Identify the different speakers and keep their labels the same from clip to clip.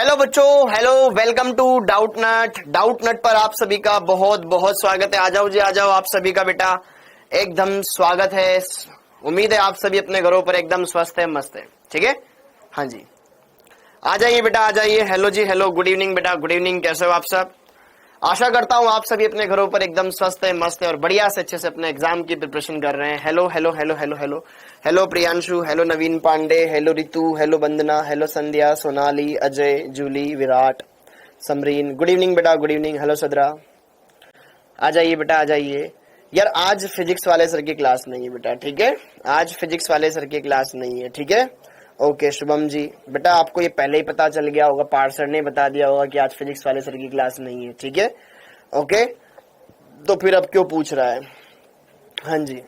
Speaker 1: Hello बच्चों, hello, welcome to doubt नट पर आप सभी का बहुत बहुत स्वागत है। आ जाओ जी, आ जाओ आप सभी का बेटा, एकदम स्वागत है। उम्मीद है आप सभी अपने घरों पर एकदम स्वस्थ है, मस्त है, ठीक है। हाँ जी, आ जाइए बेटा, आ जाइए। हेलो जी, हेलो, गुड इवनिंग बेटा, गुड इवनिंग। कैसे हो आप सब? आशा करता हूँ आप सभी अपने घरों पर एकदम स्वस्थ है, मस्त है और बढ़िया से अच्छे से अपने एग्जाम की प्रिपरेशन कर रहे हैं। Hello hello hello hello hello hello Priyanshu, hello Naveen Pandey, hello Ritu, hello Vandana, hello Sandhya, Sonali, Ajay, Julie, Virat, Samreen, good evening बेटा, गुड इवनिंग। हेलो सदरा, आ जाइए बेटा, आ जाइए। यार आज फिजिक्स वाले सर की क्लास नहीं है बेटा, ठीक है। आज फिजिक्स वाले सर की क्लास नहीं है, ठीक है। ओके शुभम जी, बेटा आपको ये पहले ही पता चल गया होगा, पार्थ सर ने बता दिया होगा कि आज फिजिक्स वाले सर की क्लास नहीं है, ठीक है। ओके, तो फिर अब क्यों पूछ रहा है? हाँ जी,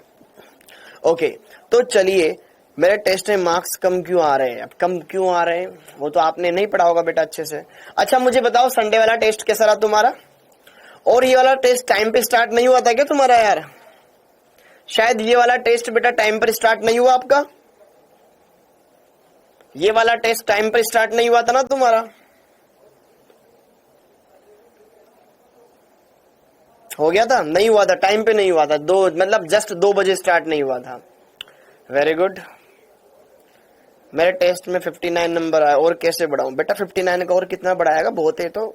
Speaker 1: ओके। तो चलिए, मेरे टेस्ट में मार्क्स कम क्यों आ रहे हैं? अब कम क्यों आ रहे हैं वो तो आपने नहीं पढ़ा होगा बेटा अच्छे से। अच्छा मुझे बताओ, संडे वाला टेस्ट कैसा रहा तुम्हारा? और ये वाला टेस्ट टाइम पे स्टार्ट नहीं हुआ था क्या तुम्हारा यार? शायद ये वाला टेस्ट बेटा टाइम पर स्टार्ट नहीं हुआ आपका। ये वाला टेस्ट टाइम पर स्टार्ट नहीं हुआ था ना तुम्हारा? हो गया था? नहीं हुआ था, टाइम पे नहीं हुआ था। दो मतलब जस्ट 2 बजे स्टार्ट नहीं हुआ था। Very good. मेरे टेस्ट में 59 नंबर आया। और कैसे बढ़ाऊं बेटा 59 का? और कितना बढ़ाएगा? बहुत है तो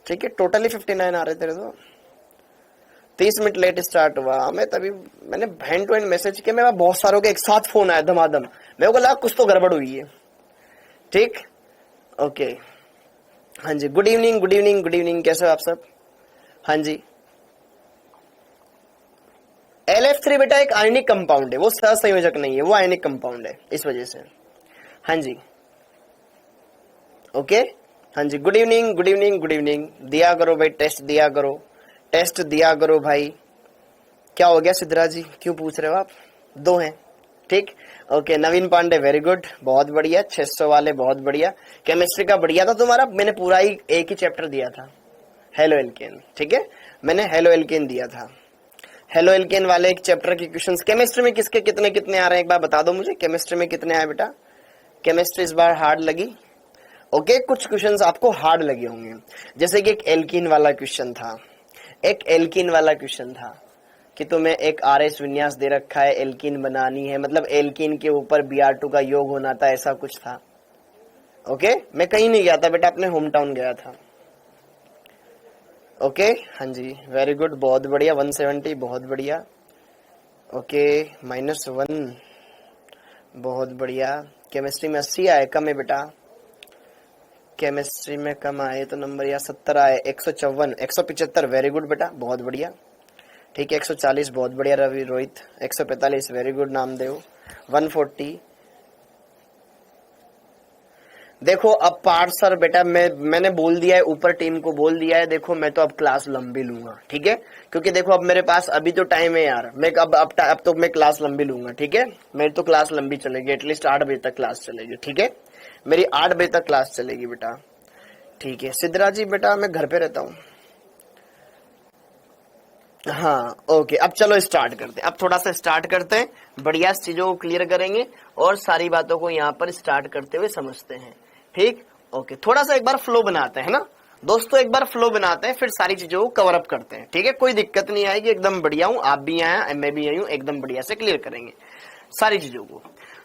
Speaker 1: ठीक है, टोटली 59 आ रहे तेरे तो। 30 मिनट लेट स्टार्ट हुआ। मैं तभी मैंने हैंड टू हैंड मैसेज किया। मेरे बहुत सारों के एक साथ फोन आया धमाधम। मेरे को लगा कुछ तो गड़बड़ हुई है, ठीक। ओके, हाँ जी, good evening, good evening, good evening. कैसे हो आप सब? हाँ जी, LF3 बेटा एक आयनिक कंपाउंड है, वो सहसंयोजक नहीं है, वो आयनिक कंपाउंड है, इस वजह से। हाँ जी, ओके। हाँ जी, good evening, good evening, good evening. दिया करो भाई, टेस्ट दिया करो, टेस्ट दिया करो भाई। क्या हो गया सिद्धराज जी, क्यों पूछ रहे हो आप? 2 हैं, ठीक। ओके नवीन पांडे, वेरी गुड, बहुत बढ़िया। 600 वाले, बहुत बढ़िया। केमिस्ट्री का बढ़िया था तुम्हारा, मैंने पूरा ही एक ही चैप्टर दिया था, हेलो एल्केन, ठीक है। मैंने हेलो एल्केन दिया था। हेलो एल्केन वाले एक चैप्टर के क्वेश्चंस केमिस्ट्री में किसके कितने कितने आ रहे हैं एक बार बता दो मुझे। केमिस्ट्री में कितने आए बेटा? केमिस्ट्री इस बार हार्ड लगी? ओके, कुछ क्वेश्चंस आपको हार्ड लगे होंगे, जैसे कि एक एल्कीन वाला क्वेश्चन था। एक एल्कीन वाला क्वेश्चन था कि तुम्हें एक RS विन्यास दे रखा है, एल्कीन बनानी है, मतलब एल्कीन के ऊपर Br2 का योग होना था, ऐसा कुछ था। ओके, मैं कहीं नहीं गया था बेटा, अपने होम टाउन गया था। ओके, हाँ जी, वेरी गुड, बहुत बढ़िया। 170, बहुत बढ़िया। ओके, -1, बहुत बढ़िया। केमिस्ट्री में 80 आए, कम है बेटा। केमिस्ट्री में कम आए तो नंबर या 70 आए। 154, 175, वेरी गुड बेटा, बहुत बढ़िया, ठीक है। 140, बहुत बढ़िया रवि रोहित। 145, very good Namdev. 140। देखो अब पार्थ सर बेटा, मैंने बोल दिया है, ऊपर टीम को बोल दिया है। देखो मैं तो अब क्लास लंबी लूंगा, ठीक है, क्योंकि देखो अब मेरे पास अभी तो टाइम है यार। मैं अब तो मैं क्लास लंबी लूंगा, ठीक है। मेरी तो क्लास लंबी चलेगी, एटलीस्ट 8 बजे तक क्लास चलेगी, ठीक है। मेरी 8 बजे तक क्लास चलेगी बेटा, ठीक है। सिद्धराज जी बेटा मैं घर पे रहता हूँ। हाँ ओके, अब चलो स्टार्ट करते हैं। अब थोड़ा सा स्टार्ट करते हैं, बढ़िया चीजों को क्लियर करेंगे और सारी बातों को यहाँ पर स्टार्ट करते हुए समझते हैं, ठीक। ओके, थोड़ा सा एक बार फ्लो बनाते हैं ना दोस्तों, एक बार फ्लो बनाते हैं, फिर सारी चीजों को कवर अप करते हैं, ठीक है। कोई दिक्कत नहीं आएगी, एकदम बढ़िया हूँ, आप भी आए, मैं भी आई हूँ, एकदम बढ़िया से क्लियर करेंगे सारी चीजों को।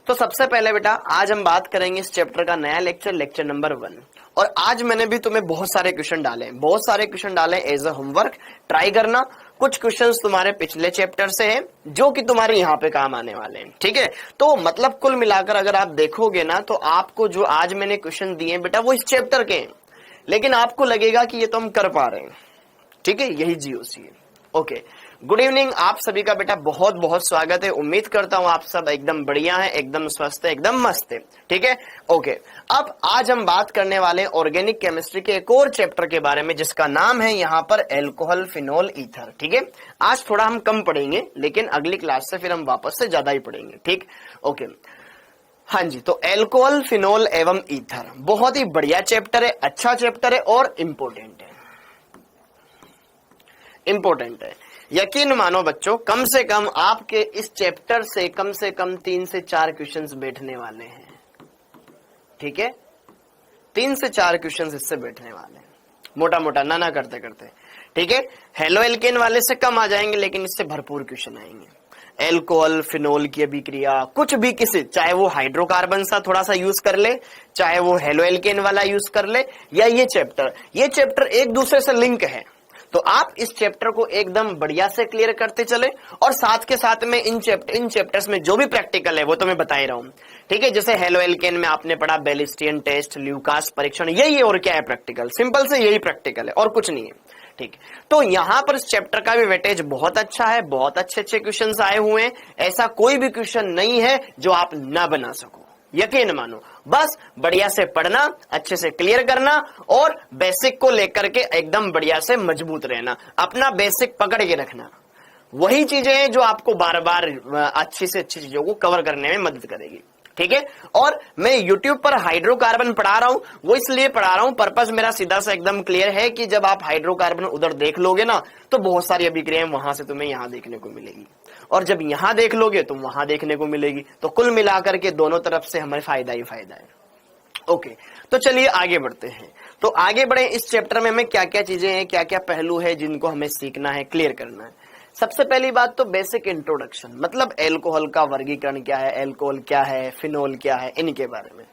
Speaker 1: तो सबसे पहले बेटा आज हम बात करेंगे इस चैप्टर का नया लेक्चर, लेक्चर नंबर 1। और आज मैंने भी तुम्हें बहुत सारे क्वेश्चन डाले, बहुत सारे क्वेश्चन डाले एज अ होमवर्क, ट्राई करना। कुछ क्वेश्चंस तुम्हारे पिछले चैप्टर से हैं जो कि तुम्हारे यहाँ पे काम आने वाले हैं, ठीक है। तो मतलब कुल मिलाकर अगर आप देखोगे ना, तो आपको जो आज मैंने क्वेश्चन दिए बेटा वो इस चैप्टर के हैं, लेकिन आपको लगेगा कि ये तो हम कर पा रहे हैं, ठीक है। यही GOC है। ओके, गुड इवनिंग आप सभी का बेटा, बहुत बहुत स्वागत है। उम्मीद करता हूं आप सब एकदम बढ़िया है, एकदम स्वस्थ है, एकदम मस्त है, ठीक है। ओके, अब आज हम बात करने वाले हैं ऑर्गेनिक केमिस्ट्री के एक और चैप्टर के बारे में, जिसका नाम है यहाँ पर एल्कोहल फिनोल ईथर, ठीक है। आज थोड़ा हम कम पढ़ेंगे, लेकिन अगली क्लास से फिर हम वापस से ज्यादा ही पढ़ेंगे, ठीक। ओके, हाँ जी, तो एल्कोहल फिनोल एवं ईथर बहुत ही बढ़िया चैप्टर है, अच्छा चैप्टर है और इम्पोर्टेंट है, इम्पोर्टेंट है। यकीन मानो बच्चों, कम से कम आपके इस चैप्टर से कम 3 से 4 क्वेश्चंस बैठने वाले हैं, ठीक है। 3 से 4 क्वेश्चन इससे बैठने वाले हैं, मोटा मोटा ना करते करते, ठीक है। हेलो एल्केन वाले से कम आ जाएंगे, लेकिन इससे भरपूर क्वेश्चन आएंगे। एल्कोहल फिनोल की अभिक्रिया, कुछ भी किसी, चाहे वो हाइड्रोकार्बन सा थोड़ा सा यूज कर ले, चाहे वो हेलो एल्केन वाला यूज कर ले, या ये चैप्टर एक दूसरे से लिंक है। तो आप इस चैप्टर को एकदम बढ़िया से क्लियर करते चले, और साथ के साथ में इन चैप्टर्स में जो भी प्रैक्टिकल है वो तो मैं बता ही रहा हूं, ठीक है। जैसे हेलो एल्केन में आपने पढ़ा बेलिस्टियन टेस्ट, ल्यूकास परीक्षण, यही और क्या है प्रैक्टिकल, सिंपल से यही प्रैक्टिकल है और कुछ नहीं है, ठीक। तो यहां पर इस चैप्टर का भी वेटेज बहुत अच्छा है, बहुत अच्छे अच्छे क्वेश्चंस आए हुए हैं, ऐसा कोई भी क्वेश्चन नहीं है जो आप ना बना सको, यकीन मानो। बस बढ़िया से पढ़ना, अच्छे से क्लियर करना, और बेसिक को लेकर के एकदम बढ़िया से मजबूत रहना, अपना बेसिक पकड़ के रखना। वही चीजें हैं जो आपको बार बार अच्छी से अच्छी चीजों को कवर करने में मदद करेगी, ठीक है। और मैं YouTube पर हाइड्रोकार्बन पढ़ा रहा हूं, वो इसलिए पढ़ा रहा हूं, पर्पस मेरा सीधा सा एकदम क्लियर है कि जब आप हाइड्रोकार्बन उधर देख लोगे ना, तो बहुत सारी अभिक्रियाएं वहां से तुम्हें यहां देखने को मिलेगी, और जब यहां देख लोगे तो वहां देखने को मिलेगी। तो कुल मिलाकर के दोनों तरफ से हमें फायदा ही फायदा है। ओके, तो चलिए आगे बढ़ते हैं। तो आगे बढ़े, इस चैप्टर में हमें क्या क्या चीजें हैं, क्या क्या पहलू है जिनको हमें सीखना है, क्लियर करना है। सबसे पहली बात तो बेसिक इंट्रोडक्शन, मतलब एल्कोहल का वर्गीकरण क्या है, एल्कोहल क्या है, फिनोल क्या है, इनके बारे में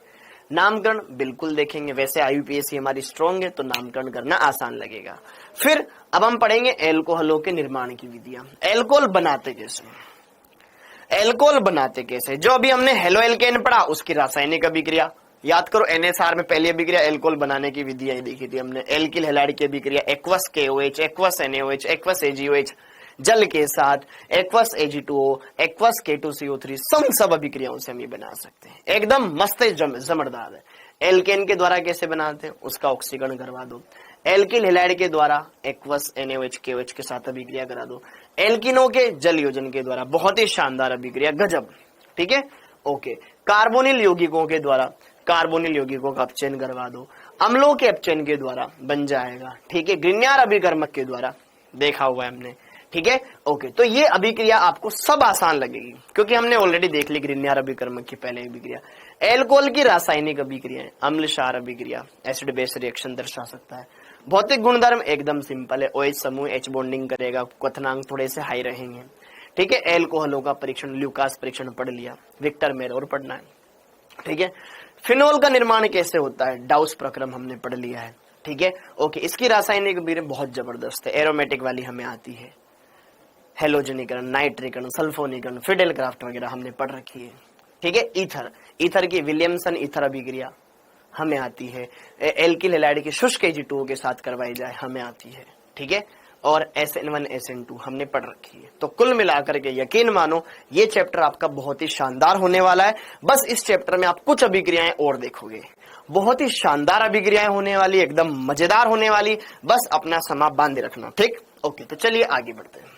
Speaker 1: नामकरण बिल्कुल देखेंगे। वैसे आईयूपीएससी हमारी स्ट्रॉन्ग है तो नामकरण करना आसान लगेगा। फिर अब हम पढ़ेंगे एल्कोहलों के निर्माण की विधियां, एल्कोहल बनाते कैसे, जो अभी हमने हेलो एल्केन पढ़ा उसकी रासायनिक अभिक्रिया याद करो। एनएसआर में पहली अभिक्रिया एल्कोहल बनाने की विधियां देखी थी हमने, एल्किल हैलाइड की अभिक्रिया, aqueous KOH, aqueous NaOH, aqueous AgOH जल के साथ, एक्वस एजी2ओ, एक्वस के2CO3, सब अभिक्रियाओं से हम ये बना सकते हैं, एकदम मस्त जमरदार है। एल्केन के द्वारा कैसे बनाते हैं उसका ऑक्सीकरण करवा दो, एल्किल हैलाइड के द्वारा एक्वस एनएओएच केओएच के साथ अभिक्रिया करा दो, एल्किनो के जल योजन के द्वारा बहुत ही शानदार अभिक्रिया, गजब, ठीक है। ओके, कार्बोनिल यौगिकों के द्वारा कार्बोनिल यौगिकों का अपचयन करवा दो, अम्लों के अपचयन के द्वारा बन जाएगा, ठीक है। ग्रिग्नार अभिकर्मक के द्वारा देखा हुआ है हमने, ठीक है। ओके, तो ये अभिक्रिया आपको सब आसान लगेगी क्योंकि हमने ऑलरेडी देख ली ग्रिग्नार अभिकर्मक की पहले अभिक्रिया। एल्कोहल की रासायनिक अभिक्रिया, अम्ल क्षार अभिक्रिया, एसिड बेस रिएक्शन दर्शा सकता है। भौतिक गुणधर्म एकदम सिंपल है, OH समूह H बॉन्डिंग करेगा, क्वथनांक थोड़े से हाई रहेंगे, ठीक है। एल्कोहलों का परीक्षण, ल्यूकास परीक्षण पढ़ लिया, विक्टर मेयर और पढ़ना है, ठीक है। फिनोल का निर्माण कैसे होता है, डाउस प्रक्रम हमने पढ़ लिया है, ठीक है। ओके, इसकी रासायनिक अभिक्रिया बहुत जबरदस्त है, एरोमेटिक वाली हमें आती है, हेलोजनीकरण, नाइट्रीकरण, सल्फोनीकरण, फिडेल क्राफ्ट वगैरह हमने पढ़ रखी है, ठीक है। ईथर की विलियमसन ईथर अभिक्रिया हमें आती है, एल्किल हैलाइड की शुष्क Ag2O के साथ करवाई जाए हमें आती है, ठीक है। और SN1 SN2 हमने पढ़ रखी है। तो कुल मिलाकर के यकीन मानो ये चैप्टर आपका बहुत ही शानदार होने वाला है। बस इस चैप्टर में आप कुछ अभिक्रियाएं और देखोगे, बहुत ही शानदार अभिक्रियाएं होने वाली, एकदम मजेदार होने वाली, बस अपना समा बांधे रखना, ठीक। ओके, तो चलिए आगे बढ़ते हैं।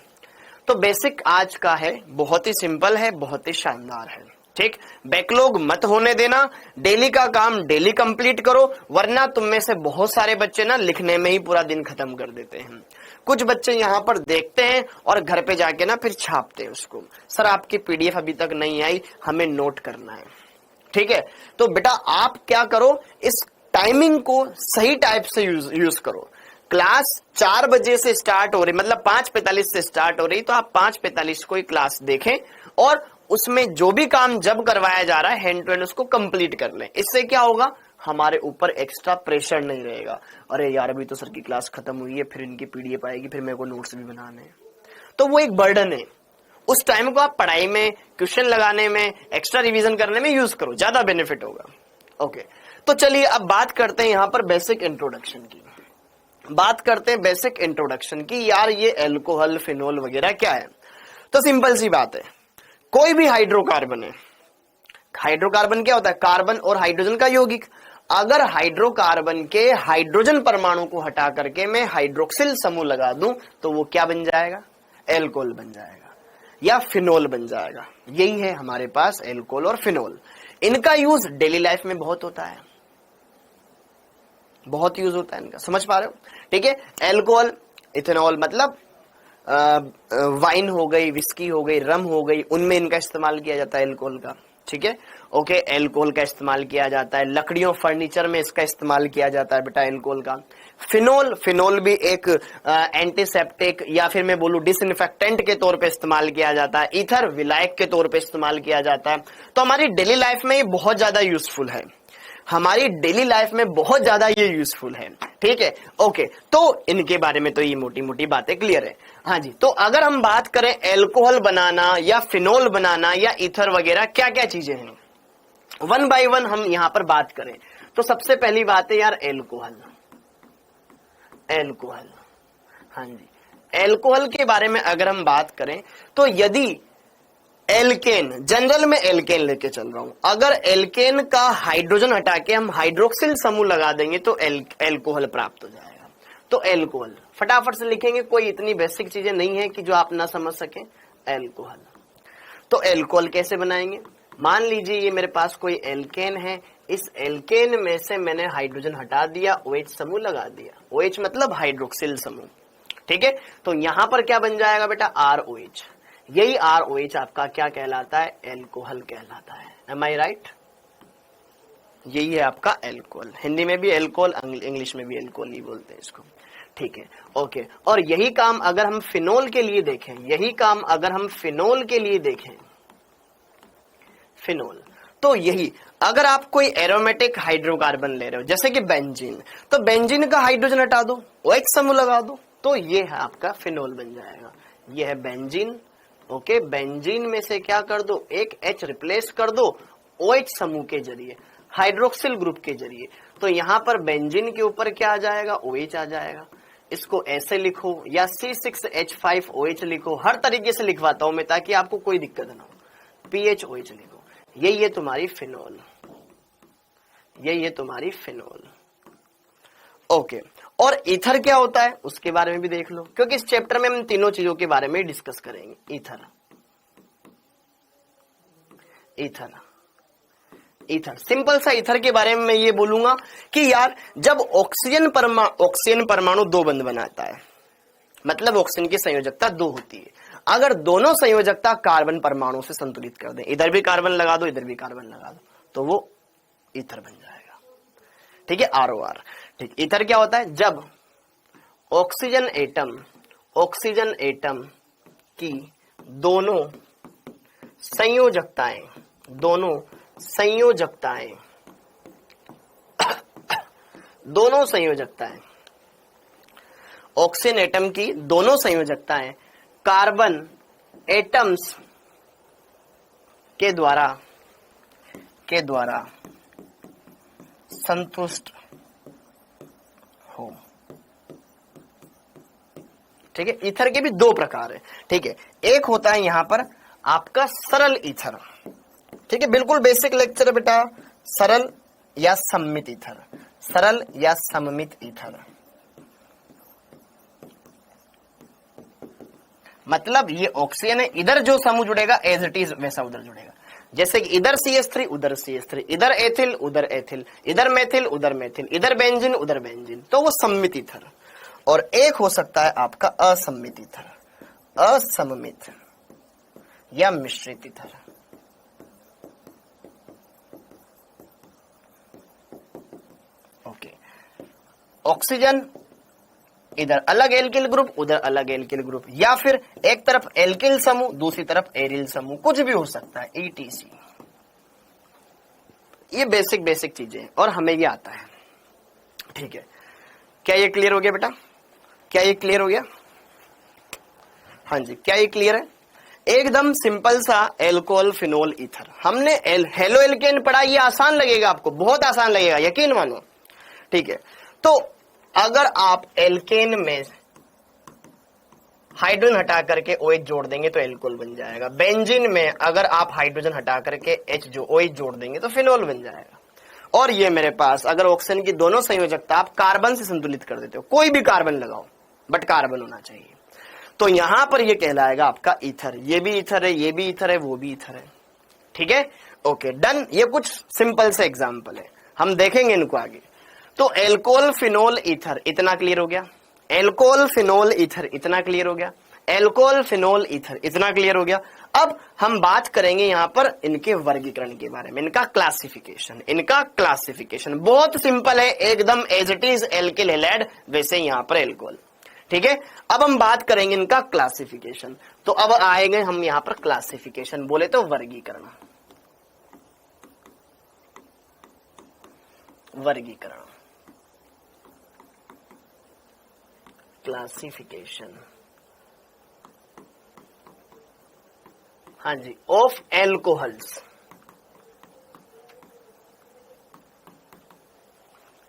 Speaker 1: तो बेसिक आज का है, बहुत ही सिंपल है, बहुत ही शानदार है, ठीक। बैकलॉग मत होने देना, डेली का काम डेली कंप्लीट करो, वरना तुम में से बहुत सारे बच्चे ना लिखने में ही पूरा दिन खत्म कर देते हैं। कुछ बच्चे यहाँ पर देखते हैं और घर पे जाके ना फिर छापते हैं उसको, सर आपकी PDF अभी तक नहीं आई, हमें नोट करना है, ठीक है। तो बेटा आप क्या करो, इस टाइमिंग को सही टाइप से यूज करो। क्लास 4 बजे से स्टार्ट हो रही, मतलब 5:45 से स्टार्ट हो रही, तो आप 5:45 को ही क्लास देखें और उसमें जो भी काम जब करवाया जा रहा है हैंड टू हैंड उसको कंप्लीट कर लें। इससे क्या होगा, हमारे ऊपर एक्स्ट्रा प्रेशर नहीं रहेगा, अरे यार अभी तो सर की क्लास खत्म हुई है, फिर इनकी PDF आएगी, फिर मेरे को नोट्स भी बनाने हैं, तो वो एक बर्डन है। उस टाइम को आप पढ़ाई में, क्वेश्चन लगाने में, एक्स्ट्रा रिवीजन करने में यूज करो, ज्यादा बेनिफिट होगा। ओके, तो चलिए अब बात करते हैं यहाँ पर बेसिक इंट्रोडक्शन की, बात करते हैं बेसिक इंट्रोडक्शन की। यार ये एल्कोहल फिनोल वगैरह क्या है, तो सिंपल सी बात है, कोई भी हाइड्रोकार्बन है, हाइड्रोकार्बन क्या होता है, कार्बन और हाइड्रोजन का यौगिक। अगर हाइड्रोकार्बन के हाइड्रोजन परमाणु को हटा करके मैं हाइड्रोक्सिल समूह लगा दूं तो वो क्या बन जाएगा, एल्कोहल बन जाएगा या फिनोल बन जाएगा। यही है हमारे पास एल्कोहल और फिनोल। इनका यूज डेली लाइफ में बहुत होता है, बहुत यूज होता है इनका, समझ पा रहे हो, ठीक है। एल्कोहल, इथेनॉल, मतलब वाइन हो गई, विस्की हो गई, रम हो गई, उनमें इनका इस्तेमाल किया जाता है एल्कोहल का, ठीक है। ओके, एल्कोहल का इस्तेमाल किया जाता है, लकड़ियों फर्नीचर में इसका इस्तेमाल किया जाता है बेटा एल्कोहल का। फिनोल, फिनोल भी एक एंटीसेप्टिक या फिर मैं बोलूं डिसइंफेक्टेंट के तौर पे इस्तेमाल किया जाता है। ईथर विलायक के तौर पे इस्तेमाल किया जाता है। तो हमारी डेली लाइफ में ये बहुत ज्यादा यूजफुल है, हमारी डेली लाइफ में बहुत ज्यादा ये यूजफुल है, ठीक है। ओके, तो इनके बारे में तो ये मोटी मोटी बातें क्लियर है। हाँ जी, तो अगर हम बात करें एल्कोहल बनाना या फिनोल बनाना या ईथर वगैरह क्या क्या चीजें हैं, वन बाय वन हम यहां पर बात करें तो सबसे पहली बात है यार एल्कोहल। एल्कोहल, हाँ जी, एल्कोहल के बारे में अगर हम बात करें तो यदि एल्केन, जनरल में एल्केन लेके चल रहा हूं, अगर एल्केन का हाइड्रोजन हटा के हम हाइड्रोक्सिल समूह लगा देंगे तो एल्कोहल प्राप्त हो जाएगा। तो एल्कोहल फटाफट से लिखेंगे, कोई इतनी बेसिक चीजें नहीं है कि जो आप ना समझ सके। एल्कोहल, तो एल्कोहल कैसे बनाएंगे, मान लीजिए ये मेरे पास कोई एल्केन है, इस एल्केन में से मैंने हाइड्रोजन हटा दिया, OH समूह लगा दिया, OH मतलब हाइड्रोक्सिल समूह, ठीक है। तो यहां पर क्या बन जाएगा बेटा, ROH। यही ROH आपका क्या कहलाता है, एल्कोहल कहलाता है। एम आई राइट? यही है आपका एल्कोहल। हिंदी में भी एल्कोहल, इंग्लिश में भी एल्कोहल ही बोलते हैं इसको, ठीक है। ओके, और यही काम अगर हम फिनोल के लिए देखें, यही काम अगर हम फिनोल के लिए देखें, फिनोल, तो यही अगर आप कोई एरोमेटिक हाइड्रोकार्बन ले रहे हो जैसे कि बेंजीन, तो बेंजीन का हाइड्रोजन हटा दो, OH समूह लगा दो, तो ये है आपका फिनोल बन जाएगा। ये है बेंजीन। ओके, बेंजीन में से क्या कर दो, एक H रिप्लेस कर दो OH समूह के जरिए, हाइड्रोक्सिल ग्रुप के जरिए, तो यहां पर बेंजीन के ऊपर क्या आ जाएगा, OH आ जाएगा। इसको ऐसे लिखो या C6H5OH लिखो, हर तरीके से लिखवाता हूं मैं ताकि आपको कोई दिक्कत ना हो। PHOH लिखो, यही है तुम्हारी फिनोल, यही है तुम्हारी फिनोल। ओके, और ईथर क्या होता है उसके बारे में भी देख लो, क्योंकि इस चैप्टर में हम तीनों चीजों के बारे में डिस्कस करेंगे। ईथर, ईथर, ईथर, सिंपल सा ईथर के बारे में मैं ये बोलूंगा कि यार जब ऑक्सीजन परमाणु दो बंध बनाता है, मतलब ऑक्सीजन की संयोजकता 2 होती है, अगर दोनों संयोजकता कार्बन परमाणु से संतुलित कर दें, इधर भी कार्बन लगा दो, इधर भी कार्बन लगा दो, तो वो ईथर बन जाएगा, ठीक है। ROR, ठीक। ईथर क्या होता है, जब ऑक्सीजन एटम की दोनों संयोजकताएं ऑक्सीजन एटम की दोनों संयोजकताएं कार्बन एटम्स के द्वारा संतुष्ट हो, ठीक है। ईथर के भी 2 प्रकार है, ठीक है। एक होता है यहां पर आपका सरल ईथर, ठीक है, बिल्कुल बेसिक लेक्चर बेटा, सरल या सममित ईथर, सरल या सममित ईथर, मतलब ये ऑक्सीजन है, इधर जो समूह जुड़ेगा एज इट इज वैसा उधर जुड़ेगा, जैसे कि इधर CH3 उधर CH3, इधर एथिल उधर एथिल, इधर मेथिल उधर मेथिल, इधर बेंजीन उधर बेंजीन, तो वो सममित ईथर। और एक हो सकता है आपका असममित ईथर, असममित या मिश्रित ईथर। ओके, ऑक्सीजन इधर अलग एल्किल ग्रुप, उधर अलग एल्किल ग्रुप, या फिर एक तरफ एल्किल समूह दूसरी तरफ एरिल समूह, कुछ भी हो सकता है, ETC। ये बेसिक चीजें हैं और हमें ये आता है, ठीक है। क्या ये क्लियर हो गया बेटा, क्या ये क्लियर हो गया? हाँ जी, क्या ये क्लियर है? एकदम सिंपल सा एल्कोहल फिनोल ईथर। हमने हेलो एल्केन पढ़ा, ये आसान लगेगा आपको, बहुत आसान लगेगा, यकीन मानो, ठीक है। तो अगर आप एल्केन में हाइड्रोजन हटा करके OH जोड़ देंगे तो एल्कोहल बन जाएगा। बेंजीन में अगर आप हाइड्रोजन हटा करके OH जोड़ देंगे तो फिनोल बन जाएगा। और ये मेरे पास अगर ऑक्सीजन की दोनों संयोजकता आप कार्बन से संतुलित कर देते हो, कोई भी कार्बन लगाओ बट कार्बन होना चाहिए, तो यहां पर ये कहलाएगा आपका ईथर। ये भी ईथर है, ये भी ईथर है, वो भी ईथर है, ठीक है। Okay done. ये कुछ सिंपल से एग्जाम्पल है, हम देखेंगे इनको आगे। तो एल्कोहल फिनोल ईथर इतना क्लियर हो गया, एल्कोहल फिनोल ईथर इतना क्लियर हो गया। Alcohol, phenol, ether. इतना क्लियर हो गया। अब हम बात करेंगे यहां पर इनके वर्गीकरण के बारे में, इनका क्लासिफिकेशन। इनका क्लासिफिकेशन बहुत सिंपल है, एकदम as it is alkyl halide वैसे यहां पर एल्कोहल। ठीक है, अब हम बात करेंगे इनका क्लासिफिकेशन। तो अब आएंगे हम यहां पर क्लासिफिकेशन, बोले तो वर्गीकरण। वर्गीकरण, क्लासिफिकेशन, हाँ जी, ऑफ एल्कोहल्स।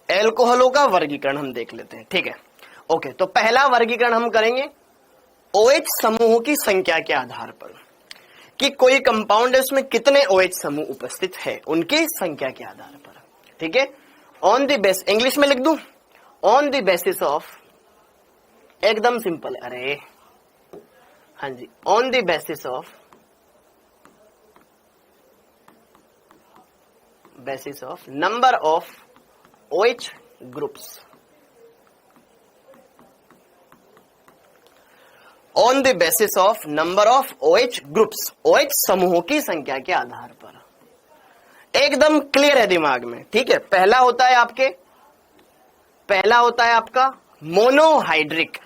Speaker 1: एल्कोहलों का वर्गीकरण हम देख लेते हैं। ठीक है, ओके। तो पहला वर्गीकरण हम करेंगे OH समूहों की संख्या के आधार पर, कि कोई कंपाउंड है उसमें कितने OH समूह उपस्थित है, उनकी संख्या के आधार पर। ठीक है, ऑन द बेस, इंग्लिश में लिख दूं, ऑन द बेसिस ऑफ, एकदम सिंपल है, अरे हाँ जी, on the basis of number of OH groups, on the basis of number of OH groups, OH समूहों की संख्या के आधार पर। एकदम क्लियर है दिमाग में। ठीक है, पहला होता है आपका मोनोहाइड्रिक।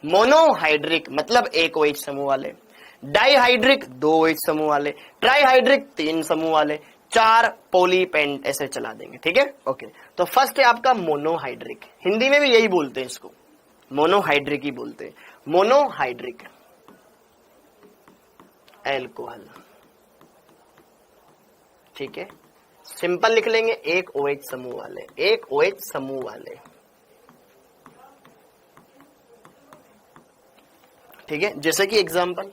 Speaker 1: मोनोहाइड्रिक मतलब एक OH समूह वाले, डाइहाइड्रिक 2 OH समूह वाले, ट्राइहाइड्रिक 3 समूह वाले, 4 पॉलीपेंट, ऐसे चला देंगे। ठीक है, ओके। तो फर्स्ट है आपका मोनोहाइड्रिक, हिंदी में भी यही बोलते हैं इसको, मोनोहाइड्रिक ही बोलते हैं, मोनोहाइड्रिक एल्कोहल। ठीक है, सिंपल लिख लेंगे, एक OH समूह वाले, एक OH समूह वाले। ठीक है, जैसे कि एग्जांपल,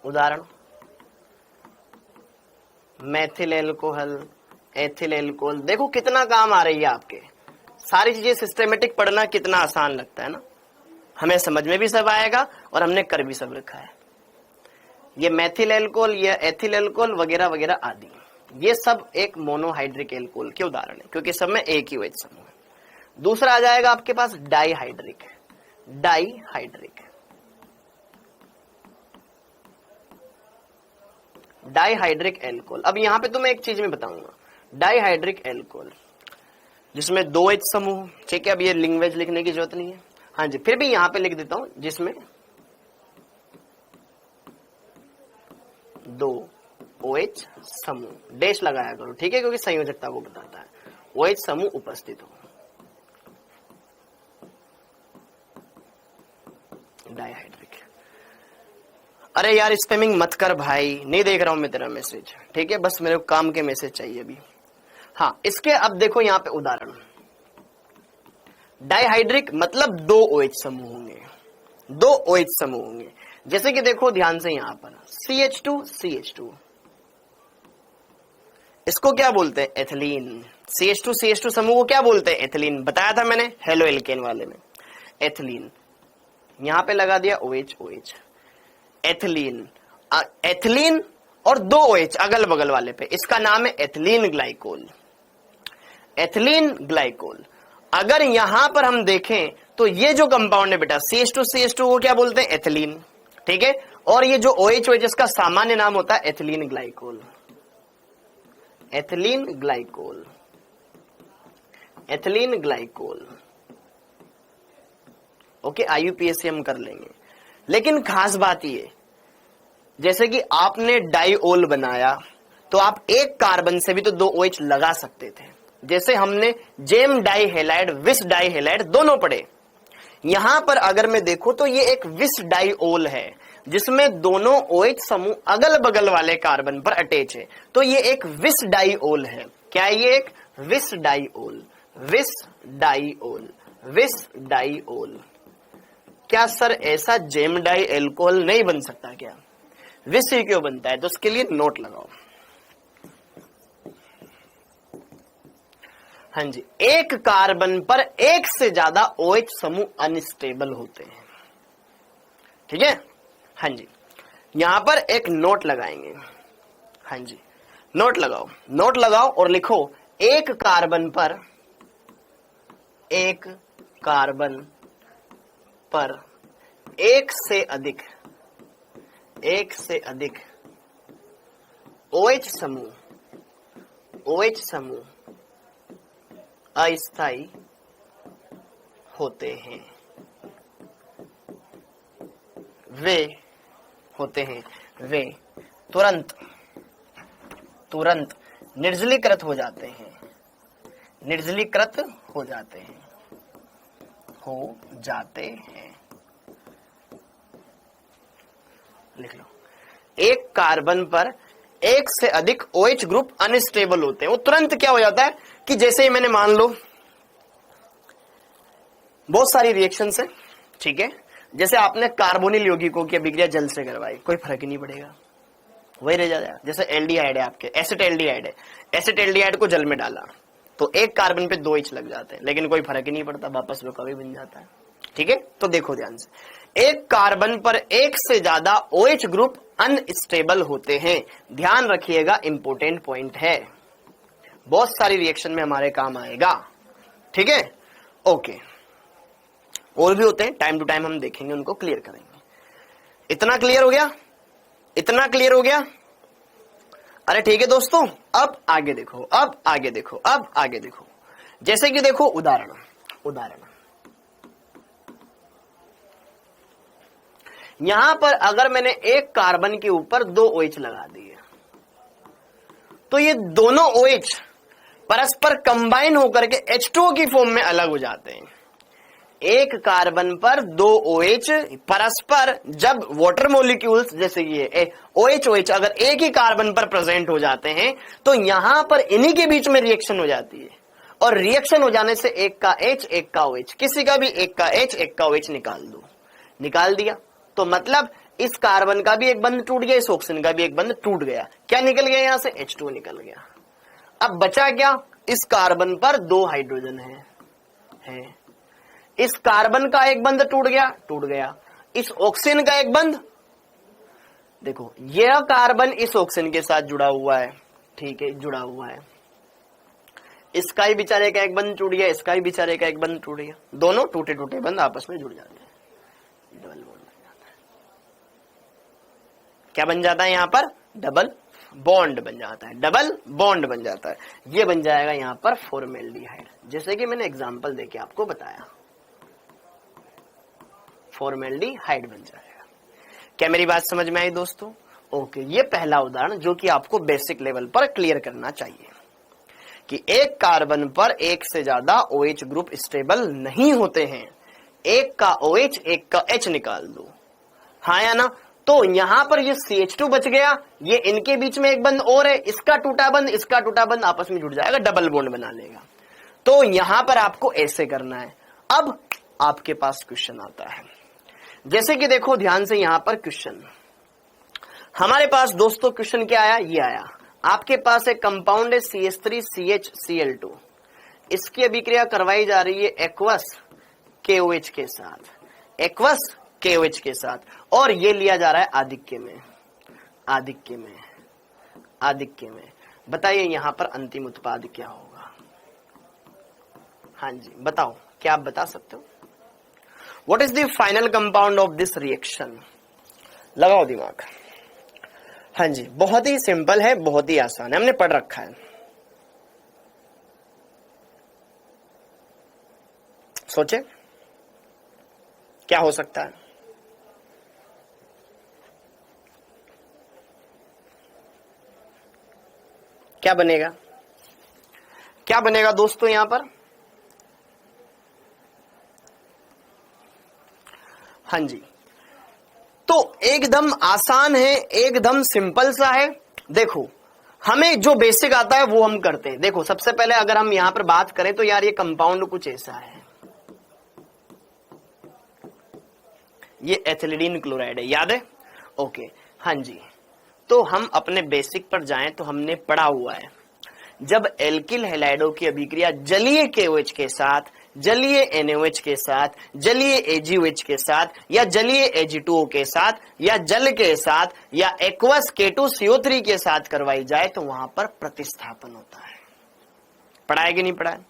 Speaker 1: उदाहरण, मैथिल एल्कोहल, एथिल एल्कोहल। देखो कितना काम आ रही है आपके, सारी चीजें सिस्टेमेटिक पढ़ना कितना आसान लगता है ना, हमें समझ में भी सब आएगा और हमने कर भी सब रखा है। ये मैथिल एल्कोहल, ये एथिल एल्कोहल वगैरह वगैरह आदि, ये सब एक मोनोहाइड्रिक एल्कोहल के उदाहरण है, क्योंकि सब में एक ही OH समूह है। दूसरा आ जाएगा आपके पास डाइहाइड्रिक, डाइहाइड्रिक, डाइहाइड्रिक एल्कोहल। अब यहां पे तो मैं एक चीज में बताऊंगा, डाइहाइड्रिक एल्कोहल जिसमें 2 OH समूह। ठीक है, अब ये लैंग्वेज लिखने की जरूरत नहीं है, हाँ जी, फिर भी यहां पे लिख देता हूं, जिसमें 2 OH समूह, डैश लगाया करो। ठीक है, क्योंकि संयोजकता को बताता है, OH समूह उपस्थित हो। डाइहाइड्रिक, अरे यार स्पैमिंग मत कर भाई, नहीं देख रहा हूं मैं तेरा मैसेज। ठीक है, बस मेरे को काम के मैसेज चाहिए अभी। हाँ, इसके अब देखो यहां पे उदाहरण, डाइहाइड्रिक मतलब 2 OH समूह होंगे, 2 OH समूह होंगे। जैसे कि देखो ध्यान से यहां पर CH2 CH2, इसको क्या बोलते हैं, एथिलीन। CH2 CH2 समूह को क्या बोलते हैं, एथिलीन। बताया था मैंने हेलो एल्केन वाले में, एथिलीन। यहां पे लगा दिया OH OH, एथिलीन। एथिलीन और 2 OH अगल बगल वाले पे, इसका नाम है एथिलीन ग्लाइकोल, एथिलीन ग्लाइकोल। अगर यहां पर हम देखें तो ये जो कंपाउंड है बेटा CH2 CH2 को क्या बोलते हैं, एथिलीन। ठीक है, और ये जो OH OH इसका सामान्य नाम होता है ethylene glycol, ethylene glycol, ethylene glycol. Okay, IUPAC हम कर लेंगे। लेकिन खास बात ये, जैसे कि आपने डाइओल बनाया तो आप एक कार्बन से भी तो 2 OH लगा सकते थे, जैसे हमने जेम डाई हेलाइड, विस डाई हेलाइड दोनों पढ़े। यहां पर अगर मैं देखूं तो ये एक विस डाइओल है, जिसमें दोनों OH समूह अगल बगल वाले कार्बन पर अटैच है, तो ये एक विस डाइओल है। क्या है ये, एक विस डाइओल, विस डाइओल, विस डाइओल। क्या सर ऐसा जेम डाई एल्कोहल नहीं बन सकता क्या, विस ही क्यों बनता है, तो उसके लिए नोट लगाओ। हाँ जी, एक कार्बन पर एक से ज्यादा OH समूह अनस्टेबल होते हैं। ठीक है, हाँ जी, यहां पर एक नोट लगाएंगे। हाँ जी, नोट लगाओ, नोट लगाओ और लिखो, एक कार्बन पर, एक कार्बन पर एक से अधिक OH समूह अस्थायी होते हैं, वे तुरंत निर्जलीकृत हो जाते हैं, लिख लो। एक कार्बन पर एक से अधिक OH ग्रुप अनस्टेबल होते हैं। वो तुरंत क्या हो जाता है कि जैसे ही मैंने मान लो बहुत सारी रिएक्शन है, ठीक है, जैसे आपने कार्बोनिल यौगिकों की अभिक्रिया जल से करवाई, कोई फर्क ही नहीं पड़ेगा, वही रह जाएगा। जैसे एल्डिहाइड है आपके, एसिटाल्डिहाइड है, एसिटाल्डिहाइड को जल में डाला तो एक कार्बन पे 2 H लग जाते हैं, लेकिन कोई फर्क ही नहीं पड़ता, वापस वो कभी बन जाता है। ठीक है, तो देखो ध्यान से, एक कार्बन पर एक से ज्यादा OH ग्रुप अनस्टेबल होते हैं। ध्यान रखिएगा, इंपोर्टेंट पॉइंट है, बहुत सारी रिएक्शन में हमारे काम आएगा। ठीक है, ओके, और भी होते हैं, टाइम टू टाइम हम देखेंगे, उनको क्लियर करेंगे। इतना क्लियर हो गया? अरे ठीक है दोस्तों, अब आगे देखो, जैसे कि देखो उदाहरण, यहां पर अगर मैंने एक कार्बन के ऊपर 2 OH लगा दिए तो ये दोनों OH परस्पर कंबाइन होकर के H2O की फॉर्म में अलग हो जाते हैं। एक कार्बन पर 2 OH परस्पर, जब वाटर मॉलिक्यूल्स जैसे ये OH अगर एक ही कार्बन पर प्रेजेंट हो जाते हैं तो यहां पर इन्हीं के बीच में रिएक्शन हो जाती है, और रिएक्शन हो जाने से एक का H एक का OH, किसी का भी एक का H एक का OH निकाल दिया तो मतलब इस कार्बन का भी एक बंध टूट गया, इस ऑक्सीजन का भी एक बंध टूट गया। क्या निकल गया? यहां से H2O निकल गया। अब बचा क्या? इस कार्बन पर 2 हाइड्रोजन है। इस कार्बन का एक बंध टूट गया। इस ऑक्सीजन का एक बंध, देखो यह कार्बन इस ऑक्सीजन के साथ जुड़ा हुआ है, ठीक है, जुड़ा हुआ है। इसका ही बेचारे का एक बंध टूट गया, इसका ही बेचारे का एक बंध टूट गया। दोनों टूटे टूटे बंध आपस में जुड़ जाते हैं, डबल बॉन्ड बन जाता है। क्या बन जाता है? यहां पर डबल बॉन्ड बन जाता है। ये बन जाएगा यहां पर फॉर्मेल्डिहाइड, जैसे कि मैंने एग्जांपल देके आपको बताया, फॉर्मेल्डिहाइड बन जाएगा। क्या मेरी बात समझ में आई दोस्तों? ओके, ये पहला उदाहरण जो कि आपको बेसिक लेवल पर क्लियर करना चाहिए कि एक कार्बन पर एक से ज्यादा OH ग्रुप स्टेबल नहीं होते हैं। एक का OH एक का H निकाल दो, हाँ या ना? तो यहां पर ये CH2 बच गया, ये इनके बीच में एक बंध और है, इसका टूटा बंध आपस में जुड़ जाएगा, डबल बॉन्ड बना लेगा। तो यहां पर आपको ऐसे करना है। अब आपके पास क्वेश्चन आता है, जैसे कि देखो ध्यान से, यहां पर क्वेश्चन हमारे पास दोस्तों, क्वेश्चन क्या आया? ये आया, आपके पास एक कंपाउंड है CH3CHCl2, इसकी अभिक्रिया करवाई जा रही है एक्वस KOH के साथ, और ये लिया जा रहा है आधिक्य में। बताइए यहां पर अंतिम उत्पाद क्या होगा? हाँ जी, बताओ, क्या आप बता सकते हो? What is the final compound of this reaction? लगाओ दिमाग। हाँ जी, बहुत ही सिंपल है, बहुत ही आसान है, हमने पढ़ रखा है। सोचे क्या हो सकता है? क्या बनेगा दोस्तों यहां पर? हाँ जी, तो एकदम आसान है, एकदम सिंपल सा है। देखो, हमें जो बेसिक आता है वो हम करते हैं। देखो, सबसे पहले अगर हम यहां पर बात करें तो यार ये कंपाउंड कुछ ऐसा है, ये एथिलीन क्लोराइड है, याद है? ओके, हाँ जी, तो हम अपने बेसिक पर जाएं तो हमने पढ़ा हुआ है, जब एल्किल हैलाइडों की अभिक्रिया जलीय KOH के साथ, जलीय NaOH के साथ, जलीय AgOH के साथ, या जलीय Ag2O के साथ, या जल के साथ, या एक्वस K2CO3 के साथ करवाई जाए तो वहां पर प्रतिस्थापन होता है। पढ़ा है कि नहीं पढ़ा है?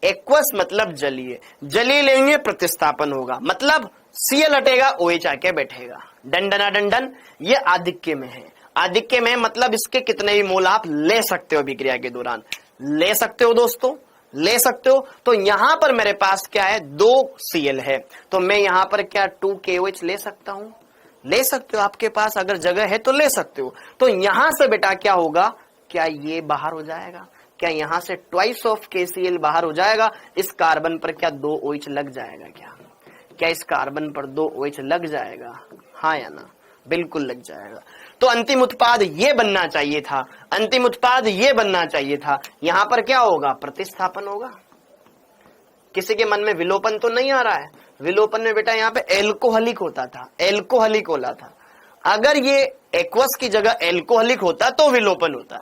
Speaker 1: एक्वस मतलब जलीय लेंगे, प्रतिस्थापन होगा, मतलब Cl हटेगा, OH आके बैठेगा, डंडना डंडन। ये आधिक्य में है। आधिक्य में मतलब इसके कितने भी मोल आप ले सकते हो अभिक्रिया के दौरान, ले सकते हो दोस्तों, ले सकते हो। तो यहां पर मेरे पास क्या है, 2 Cl है, तो मैं यहां पर क्या 2 KOH ले सकता हूं, ले सकते हो, आपके पास अगर जगह है तो ले सकते हो। तो यहां से बेटा क्या होगा, क्या ये बाहर हो जाएगा, क्या यहां से ट्वाइस ऑफ KCl बाहर हो जाएगा, इस कार्बन पर क्या 2 OH लग जाएगा, क्या इस कार्बन पर 2 OH लग जाएगा, हाँ या ना, बिल्कुल लग जाएगा। तो अंतिम उत्पाद ये बनना चाहिए था, अंतिम उत्पाद ये बनना चाहिए था। यहां पर क्या होगा, प्रतिस्थापन होगा। किसी के मन में विलोपन तो नहीं आ रहा है, विलोपन में बेटा यहाँ पे एल्कोहलिक होता था, एल्कोहलिक होला था। अगर ये एक्वस की जगह एल्कोहलिक होता तो विलोपन होता,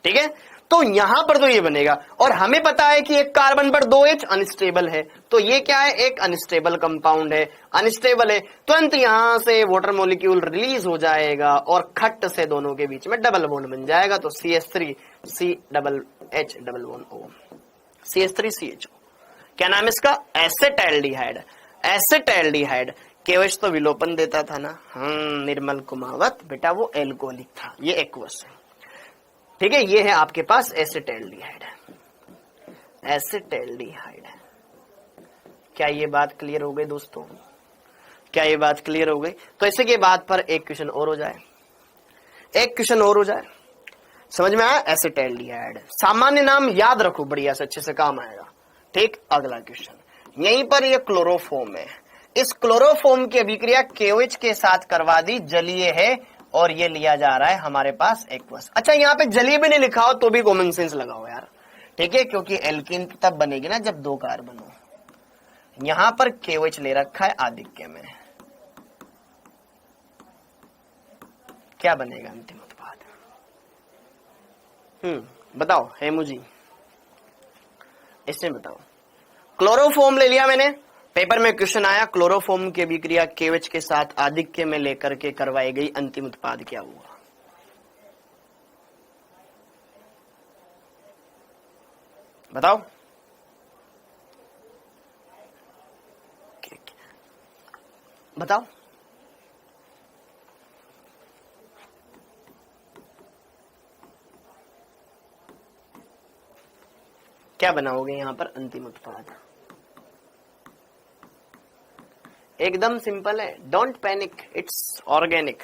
Speaker 1: ठीक है। तो यहां पर तो ये बनेगा, और हमें पता है कि एक कार्बन पर 2H अनस्टेबल है, तो ये क्या है, एक अनस्टेबल कंपाउंड है, अनस्टेबल है। तुरंत यहां से वाटर मॉलिक्यूल रिलीज हो जाएगा और खट्ट से दोनों के बीच में डबल बॉन्ड बन जाएगा। तो CH3 CH double bond O, CH3 CHO, क्या नाम है इसका, एसेटाल्डिहाइड, एसेटाल्डिहाइड। KOH तो विलोपन देता था ना, निर्मल कुमावत, बेटा वो एल्कोहलिक था, ये एक्वस है, ठीक है। ये है आपके पास एसेटाल्डिहाइड, एसेटाल्डिहाइड। क्या ये बात क्लियर हो गई दोस्तों, क्या ये बात क्लियर हो गई। तो इसी के बाद पर एक क्वेश्चन और हो जाए, एक क्वेश्चन और हो जाए, समझ में आया। एसेटाल्डिहाइड सामान्य नाम याद रखो, बढ़िया से अच्छे से काम आएगा, ठीक। अगला क्वेश्चन, यहीं पर ये क्लोरोफॉर्म है, इस क्लोरोफॉर्म की अभिक्रिया KOH के साथ करवा दी, जलीय है, और ये लिया जा रहा है हमारे पास एक्वस। अच्छा, यहाँ पे जलीय भी नहीं लिखा हो तो भी कॉमन सेंस लगाओ यार, ठीक है, क्योंकि एल्कीन तब बनेगी ना जब 2 कार्बन हो। यहां पर KOH ले रखा है आधिक्य में, क्या बनेगा अंतिम उत्पाद, बताओ हेमू जी, इसमें बताओ। क्लोरोफॉर्म ले लिया मैंने, पेपर में क्वेश्चन आया, क्लोरोफॉर्म की अभिक्रिया KOH के साथ आधिक्य में लेकर के करवाई गई, अंतिम उत्पाद क्या हुआ, बताओ। बताओ, क्या बनाओगे यहां पर अंतिम उत्पाद, एकदम सिंपल है, don't panic, it's organic,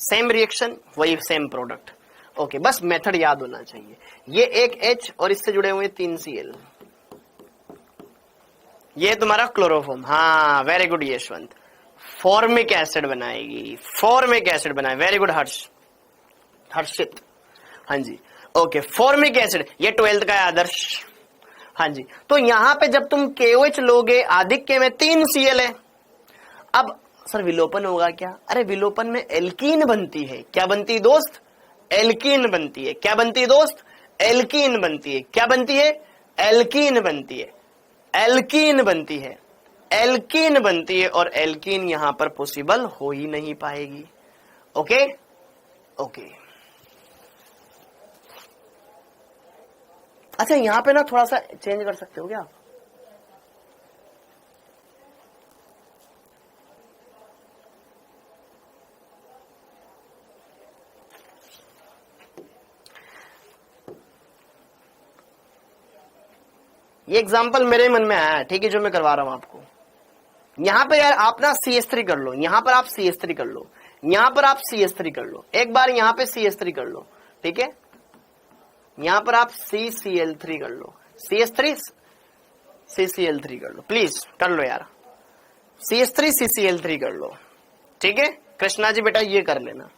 Speaker 1: same reaction वही सेम प्रोडक्ट, ओके। बस मेथड याद होना चाहिए। ये एक H और इससे जुड़े हुए 3 Cl, ये तुम्हारा क्लोरोफॉर्म, हाँ very good Yashwant, formic acid बनाएगी, फॉर्मिक एसिड बनाए, वेरी गुड हर्षित, हाँ जी, ओके। फॉर्मिक एसिड ये 12th का है आदर्श, हाँ जी। तो यहां पे जब तुम KOH लोगे, आधिक्य में 3 Cl है, अब सर विलोपन होगा क्या, अरे विलोपन में एल्कीन बनती है, क्या बनती है दोस्त, एल्कीन बनती है, क्या बनती है दोस्त, एल्कीन बनती है, क्या बनती है, एल्कीन बनती है, एल्कीन बनती है, एल्कीन बनती है, और एल्कीन यहां पर पॉसिबल हो ही नहीं पाएगी, ओके ओके। अच्छा, यहां पे ना थोड़ा सा चेंज कर सकते हो क्या, ये एग्जाम्पल मेरे मन में आया है, ठीक है, जो मैं करवा रहा हूं आपको। यहां पर यार आप ना CH3 कर लो, यहां पर आप CH3 कर लो, यहां पर आप CH3 कर लो, एक बार यहां पे CH3 कर लो, ठीक है, यहां पर आप CCl3 कर लो, CH3 CCl3 कर लो, प्लीज कर लो यार, CH3 CCl3 कर लो, ठीक है। कृष्णा जी बेटा ये कर लेना,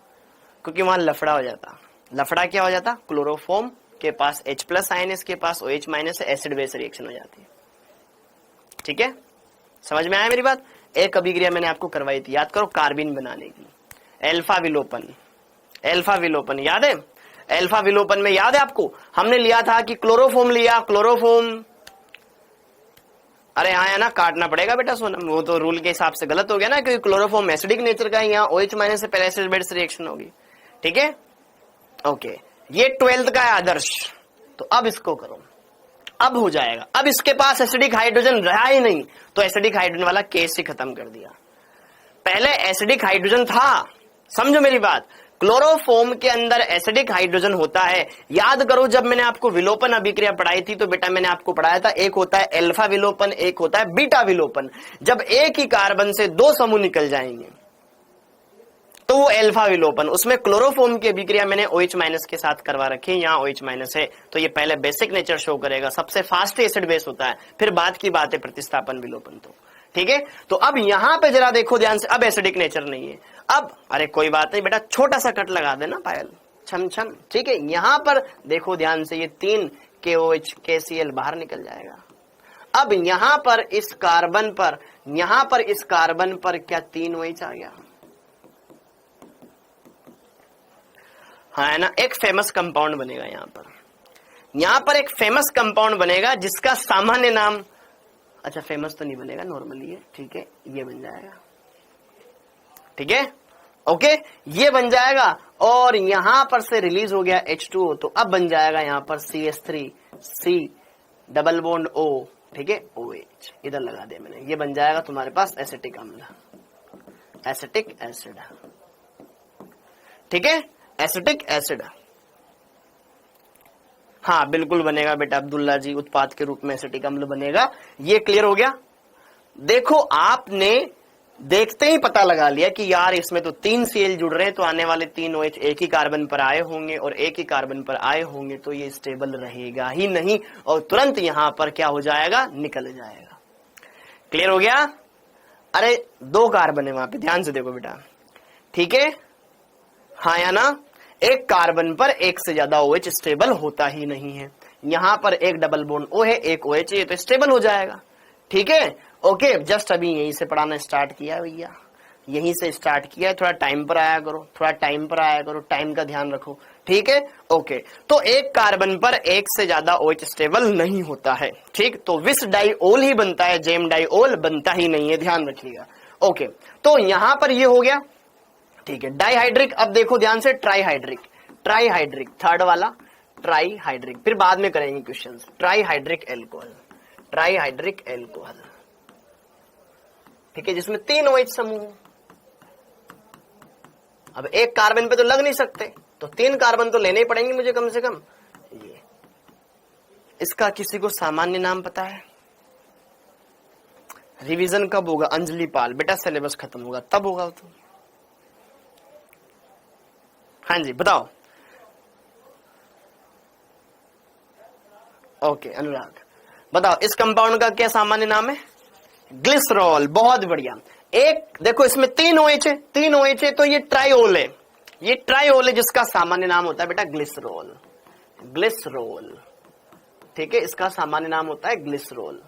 Speaker 1: क्योंकि वहां लफड़ा हो जाता, लफड़ा क्या हो जाता, क्लोरोफॉर्म के पास H+ आयन, इसके पास OH- है, एसिड बेस रिएक्शन हो जाती है, ठीक है, समझ में आया मेरी बात। एक अभिक्रिया मैंने आपको करवाई थी, याद करो, कार्बिन बनाने की, एल्फा विलोपन, एल्फा विलोपन याद है, एल्फा विलोपन में याद है आपको, हमने लिया था कि क्लोरोफॉर्म लिया, क्लोरोफॉर्म, अरे हाँ ना, काटना पड़ेगा बेटा सोनम, वो तो रूल के हिसाब से गलत हो गया ना, क्योंकि क्लोरोफॉर्म एसिडिक नेचर का है, यहाँ OH- से पहले एसिड बेस रिएक्शन होगी, ठीक है, ओके। ये 12th का है आदर्श, तो अब इसको करो, अब हो जाएगा। अब इसके पास एसिडिक हाइड्रोजन रहा ही नहीं, तो एसिडिक हाइड्रोजन वाला केस ही खत्म कर दिया, पहले एसिडिक हाइड्रोजन था, समझो मेरी बात। क्लोरोफॉर्म के अंदर एसिडिक हाइड्रोजन होता है। याद करो जब मैंने आपको विलोपन अभिक्रिया पढ़ाई थी तो बेटा मैंने आपको पढ़ाया था एक होता है अल्फा विलोपन, एक होता है बीटा विलोपन। जब एक ही कार्बन से दो समूह निकल जाएंगे तो वो अल्फा विलोपन, उसमें क्लोरोफॉर्म की अभिक्रिया मैंने OH माइनस के साथ करवा रखी है, यहाँ OH माइनस है तो ये पहले बेसिक नेचर शो करेगा, सबसे फास्ट एसिड बेस होता है, फिर बाद की बात है प्रतिस्थापन विलोपन। तो ठीक है, तो अब यहां पे जरा देखो ध्यान से, अब एसिडिक नेचर नहीं है। अब अरे कोई बात नहीं बेटा, छोटा सा कट लगा देना पायल, छम छम, ठीक है। यहां पर देखो ध्यान से, ये 3 KOH KCl बाहर निकल जाएगा। अब यहां पर इस कार्बन पर, यहां पर इस कार्बन पर क्या 3 OH आ गया? हाँ है ना, एक फेमस कंपाउंड बनेगा यहां पर एक फेमस कंपाउंड बनेगा जिसका सामान्य नाम, अच्छा फेमस तो नहीं बनेगा, नॉर्मली है, ठीक है, ये बन जाएगा, ठीक है, ओके, ये बन जाएगा। और यहां पर से रिलीज हो गया H2O, तो अब बन जाएगा यहां पर CH3 C double bond O, ठीक है, OH इधर लगा दिया मैंने, ये बन जाएगा तुम्हारे पास एसिटिक अम्ल, एसिटिक एसिड, ठीक है, एसिटिक एसिड। हाँ बिल्कुल बनेगा बेटा अब्दुल्ला जी, उत्पाद के रूप में एसिटिक अम्ल बनेगा। ये क्लियर हो गया। देखो आपने देखते ही पता लगा लिया कि यार इसमें तो 3 Cl जुड़ रहे हैं, तो आने वाले 3 OH एक ही कार्बन पर आए होंगे और एक ही कार्बन पर आए होंगे, तो ये स्टेबल रहेगा ही नहीं और तुरंत यहां पर क्या हो जाएगा, निकल जाएगा। क्लियर हो गया। अरे 2 कार्बन है वहां पे, ध्यान से देखो बेटा, ठीक है, हाँ या ना। एक कार्बन पर एक से ज्यादा OH स्टेबल होता ही नहीं है। यहां पर एक डबल बॉन्ड O है, एक OH है, तो स्टेबल हो जाएगा, ठीक है, ओके। जस्ट अभी यहीं से पढ़ाना स्टार्ट किया है भैया, यहीं से स्टार्ट किया है, थोड़ा टाइम पर आया करो, थोड़ा टाइम पर आया करो, टाइम का ध्यान रखो, ठीक है, ओके। तो एक कार्बन पर एक से ज्यादा OH स्टेबल नहीं होता है, ठीक, तो विस डाइओल ही बनता है, जेम डाइओल बनता ही नहीं है, ध्यान रखिएगा, ओके। तो यहां पर ये हो गया, ठीक है, डाइहाइड्रिक। अब देखो ध्यान से, ट्राइहाइड्रिक, ट्राइहाइड्रिक थर्ड वाला ट्राइहाइड्रिक, फिर बाद में करेंगे questions. Trihydric alcohol, trihydric alcohol, ठीक है, जिसमें 3 OH समूह। अब एक कार्बन पे तो लग नहीं सकते, तो 3 कार्बन तो लेने ही पड़ेंगे मुझे कम से कम। ये इसका किसी को सामान्य नाम पता है? रिवीजन कब होगा अंजलि पाल? बेटा सिलेबस खत्म होगा तब होगा तो। हाँ जी बताओ। ओके अनुराग बताओ, इस कंपाउंड का क्या सामान्य नाम है? ग्लिसरॉल। बहुत बढ़िया। एक देखो इसमें 3 OH है, 3 OH है तो ये ट्राइओल है, ये ट्राइओल है जिसका सामान्य नाम होता है बेटा ग्लिसरॉल, ग्लिसरॉल, ठीक है, इसका सामान्य नाम होता है ग्लिसरॉल,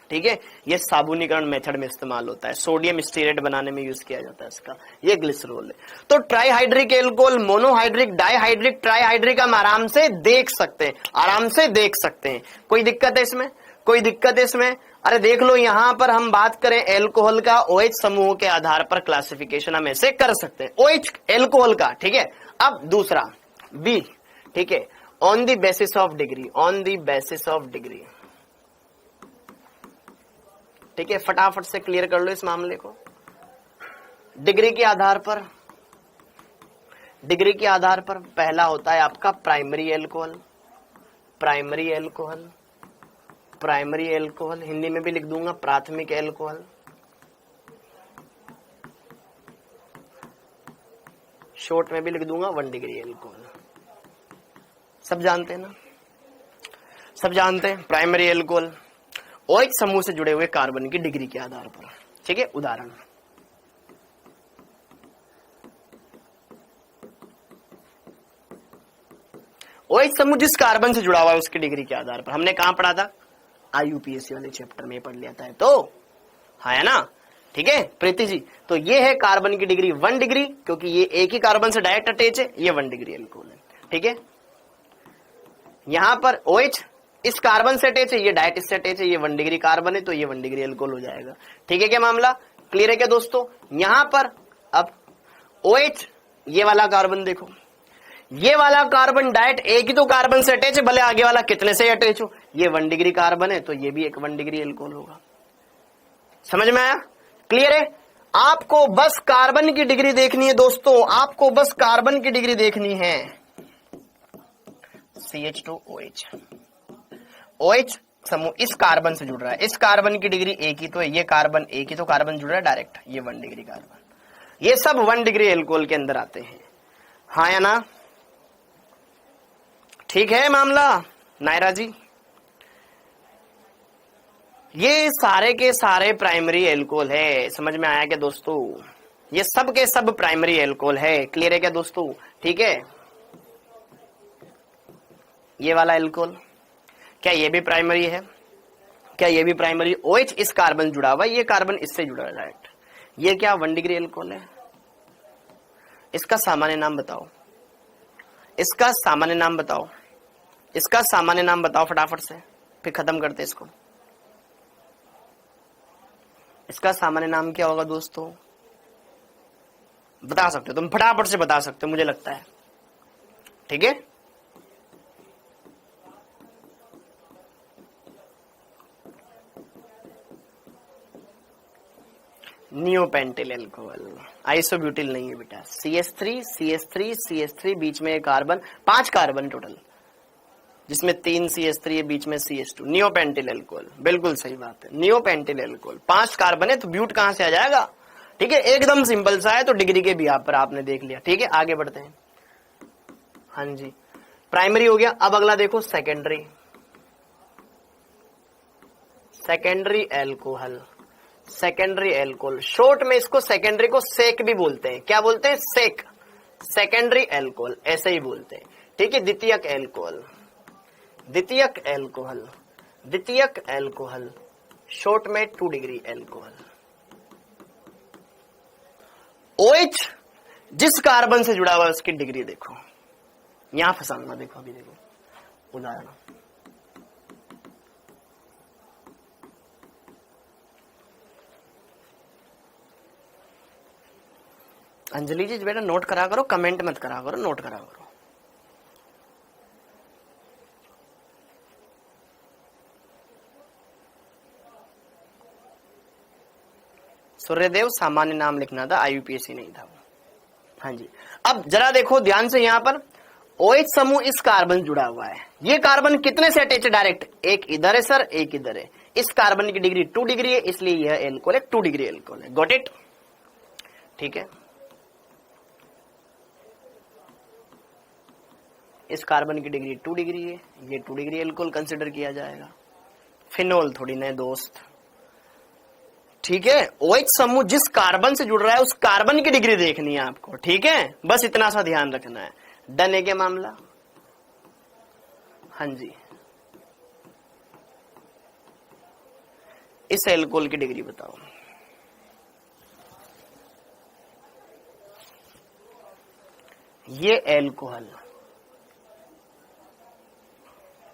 Speaker 1: ठीक है। ये साबुनीकरण मेथड में इस्तेमाल होता है, सोडियम स्टीरेट बनाने में यूज किया जाता है इसका, ये ग्लिसरॉल है। तो trihydric alcohol, monohydric, dihydric, trihydric हम आराम से देख सकते हैं, आराम से देख सकते हैं। कोई दिक्कत है इसमें? कोई दिक्कत है इसमें? अरे देख लो, यहां पर हम बात करें एल्कोहल का, OH समूह के आधार पर क्लासिफिकेशन हम ऐसे कर सकते हैं, OH एल्कोहल का, ठीक है। अब दूसरा बी, ठीक है, on the basis of degree, on the basis of degree, ठीक है, फटाफट से क्लियर कर लो इस मामले को। डिग्री के आधार पर, डिग्री के आधार पर पहला होता है आपका primary alcohol, primary alcohol, primary alcohol, Hindi में भी लिख दूंगा प्राथमिक एल्कोहल, शॉर्ट में भी लिख दूंगा 1 डिग्री एल्कोहल। सब जानते हैं ना, सब जानते हैं प्राइमरी एल्कोहल OH समूह से जुड़े हुए कार्बन की डिग्री के आधार पर, ठीक है। उदाहरण, OH समूह जिस कार्बन से जुड़ा हुआ है उसकी डिग्री के आधार पर, हमने कहां पढ़ा था? IUPAC वाले चैप्टर में पढ़ लिया था, तो है ना, ठीक है प्रीति जी। तो ये है कार्बन की डिग्री 1 डिग्री, क्योंकि ये एक ही कार्बन से डायरेक्ट अटैच है, ये 1 डिग्री एल्कोहल है, ठीक है। यहां पर OH इस कार्बन से अटैच है, ये डायरेक्ट इससे अटैच है, ये 1 डिग्री कार्बन है, तो ये 1 डिग्री एल्कोहल हो जाएगा, ठीक है। क्या मामला क्लियर है क्या दोस्तों? यहां पर अब OH ये वाला कार्बन देखो, ये वाला कार्बन डायरेक्ट एक ही तो कार्बन से अटैच है, भले आगे वाला कितने से अटैच हो, ये 1 डिग्री कार्बन है तो ये भी एक 1 डिग्री एल्कोहल होगा। समझ में आया? क्लियर है? आपको बस कार्बन की डिग्री देखनी है दोस्तों, आपको बस कार्बन की डिग्री देखनी है। CH2OH, OH समूह इस कार्बन से जुड़ रहा है, इस कार्बन की डिग्री एक ही तो है, ये कार्बन एक ही तो कार्बन जुड़ रहा है डायरेक्ट, ये 1 डिग्री कार्बन, ये सब 1 डिग्री एल्कोहल के अंदर आते हैं, हाँ या ना? ठीक है मामला नायरा जी? ये सारे के सारे प्राइमरी एल्कोहल है, समझ में आया क्या दोस्तों? ये सब के सब प्राइमरी एल्कोहल है, क्लियर है क्या दोस्तों? ठीक है, ये वाला एल्कोहल क्या ये भी प्राइमरी है? क्या ये भी प्राइमरी? OH इस कार्बन जुड़ा हुआ है, ये कार्बन इससे जुड़ा है डायरेक्ट, ये क्या 1 डिग्री एल्कोहल है? इसका सामान्य नाम बताओ, इसका सामान्य नाम बताओ, इसका सामान्य नाम बताओ फटाफट से, फिर खत्म करते इसको। इसका सामान्य नाम क्या होगा दोस्तों? बता सकते हो तुम, फटाफट से बता सकते हो, मुझे लगता है। ठीक है, नियोपेंटिल एल्कोहल, आइसोब्यूटिल नहीं है बेटा। CH3 CH3 CH3 बीच में कार्बन, 5 कार्बन टोटल, जिसमें 3 CH3 है, बीच में CH2, नियोपेंटिल एल्कोहल, बिल्कुल सही बात है, नियोपेंटिल एल्कोहल, 5 कार्बन है तो ब्यूट कहां से आ जाएगा? ठीक है, एकदम सिंपल सा है, तो डिग्री के भी आप पर आपने देख लिया। ठीक है, आगे बढ़ते हैं। हाँ जी, प्राइमरी हो गया, अब अगला देखो secondary, secondary alcohol, secondary alcohol, short में इसको सेकेंडरी को सेक भी बोलते हैं, क्या बोलते हैं? सेक, सेकेंडरी एल्कोहल ऐसे ही बोलते हैं। ठीक है, द्वितीयक एल्कोहल, द्वितीयक एल्कोहल, द्वितीयक एल्कोहल, शॉर्ट में 2 डिग्री एल्कोहल। OH जिस कार्बन से जुड़ा हुआ है उसकी डिग्री देखो, यहां फंसाऊंगा, देखो अभी देखो उदाहरण, अंजलि जी बेटा नोट करा करो, कमेंट मत करा करो, नोट करा करो। सूर्यदेव सामान्य नाम लिखना था, IUPAC नहीं था वो। हाँ जी, अब जरा देखो ध्यान से, यहां पर OH समूह इस कार्बन जुड़ा हुआ है, ये कार्बन कितने से अटैच है डायरेक्ट? एक इधर है सर, एक इधर है, इस कार्बन की डिग्री 2 डिग्री है, इसलिए यह एल्कोहल है, 2 डिग्री एल्कोहल है। Got it? ठीक है, इस कार्बन की डिग्री 2 डिग्री है, ये 2 डिग्री एल्कोहल कंसिडर किया जाएगा, फिनोल थोड़ी ना दोस्त। ठीक है, OH समूह जिस कार्बन से जुड़ रहा है उस कार्बन की डिग्री देखनी है आपको। ठीक है, बस इतना सा ध्यान रखना है। डन है क्या मामला? हाँ जी, इस एल्कोहल की डिग्री बताओ, ये एल्कोहल,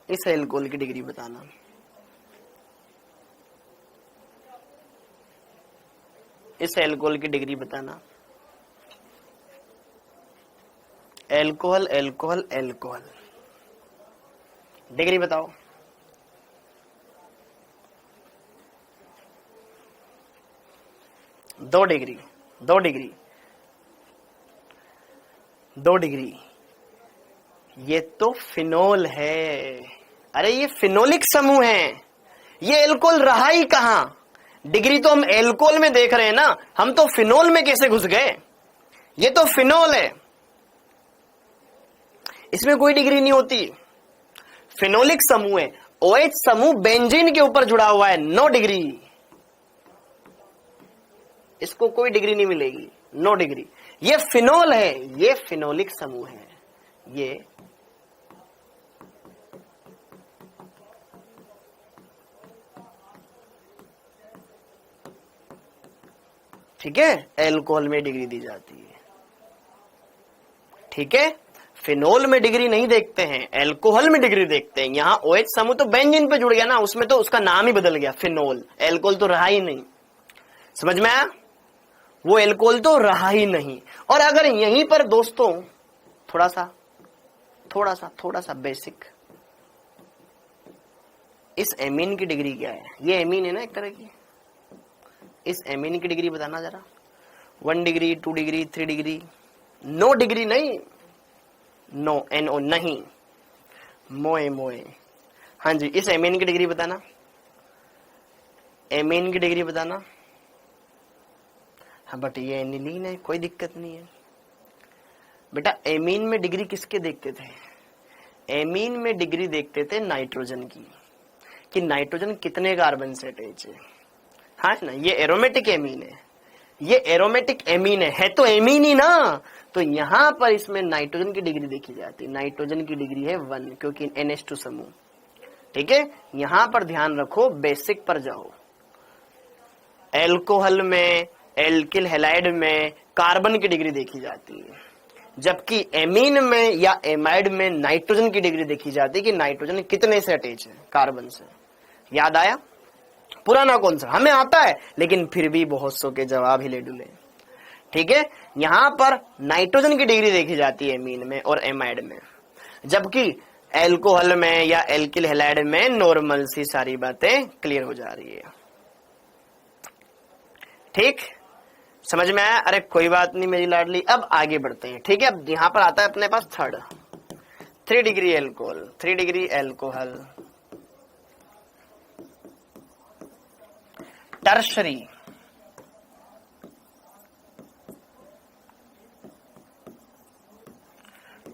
Speaker 1: इस एल्कोहल की डिग्री बताना। इस एल्कोहल की डिग्री बताना। एल्कोहल एल्कोहल एल्कोहल, डिग्री बताओ। दो डिग्री, 2 डिग्री, 2 डिग्री, ये तो फिनोल है। अरे ये फिनोलिक समूह है, ये एल्कोहल रहा ही कहां? डिग्री तो हम एल्कोहल में देख रहे हैं ना, हम तो फिनोल में कैसे घुस गए? ये तो फिनोल है, इसमें कोई डिग्री नहीं होती, फिनोलिक समूह है। OH समूह बेंजीन के ऊपर जुड़ा हुआ है, 9 डिग्री, इसको कोई डिग्री नहीं मिलेगी, 9 डिग्री। ये फिनोल है, ये फिनोलिक समूह है, ये ठीक है, एल्कोहल में डिग्री दी जाती है। ठीक है, फिनोल में डिग्री नहीं देखते हैं, एल्कोहल में डिग्री देखते हैं। यहां OH समूह तो बेंजीन पे जुड़ गया ना, उसमें तो उसका नाम ही बदल गया फिनोल, एल्कोहल तो रहा ही नहीं। समझ में आया? वो एल्कोहल तो रहा ही नहीं। और अगर यहीं पर दोस्तों थोड़ा सा बेसिक, इस एमीन की डिग्री क्या है? ये एमीन है ना एक तरह की, इस एमीन की डिग्री बताना जरा। 1 degree, 2 degree, 3 degree, no degree नहीं, नो, NO नहीं, मोए मोए। हाँ जी, इस एमीन की डिग्री बताना, एमीन की डिग्री बताना। हाँ बट ये एनिलीन है, कोई दिक्कत नहीं है बेटा। एमीन में डिग्री किसके देखते थे? एमीन में डिग्री देखते थे नाइट्रोजन की, कि नाइट्रोजन कितने कार्बन से अटैच है। हाँ ना, ये एरोमेटिक एमीन है, ये एरोमेटिक एमीन है तो एमीन ही ना। तो यहां पर इसमें नाइट्रोजन की डिग्री देखी जाती है, नाइट्रोजन की डिग्री है 1, क्योंकि NH2 समूह। ठीक है, यहां पर ध्यान रखो, बेसिक पर जाओ। एल्कोहल में, एल्किल हैलाइड में कार्बन की डिग्री देखी जाती है, जबकि एमीन में या एमाइड में नाइट्रोजन की डिग्री देखी जाती है कि नाइट्रोजन कितने से अटैच है कार्बन से। याद आया? पुराना कौन सा हमें आता है, लेकिन फिर भी बहुत सौ के जवाब हिले डुले। ठीक है, यहां पर नाइट्रोजन की डिग्री देखी जाती है एमीन में और एमाइड में, जबकि एल्कोहल में या एल्किल हैलाइड में नॉर्मल सी सारी बातें क्लियर हो जा रही है। ठीक, समझ में आया? अरे कोई बात नहीं मेरी लाडली, अब आगे बढ़ते हैं। ठीक है, अब यहां पर आता है अपने पास third, 3 degree alcohol, 3 degree alcohol, tertiary,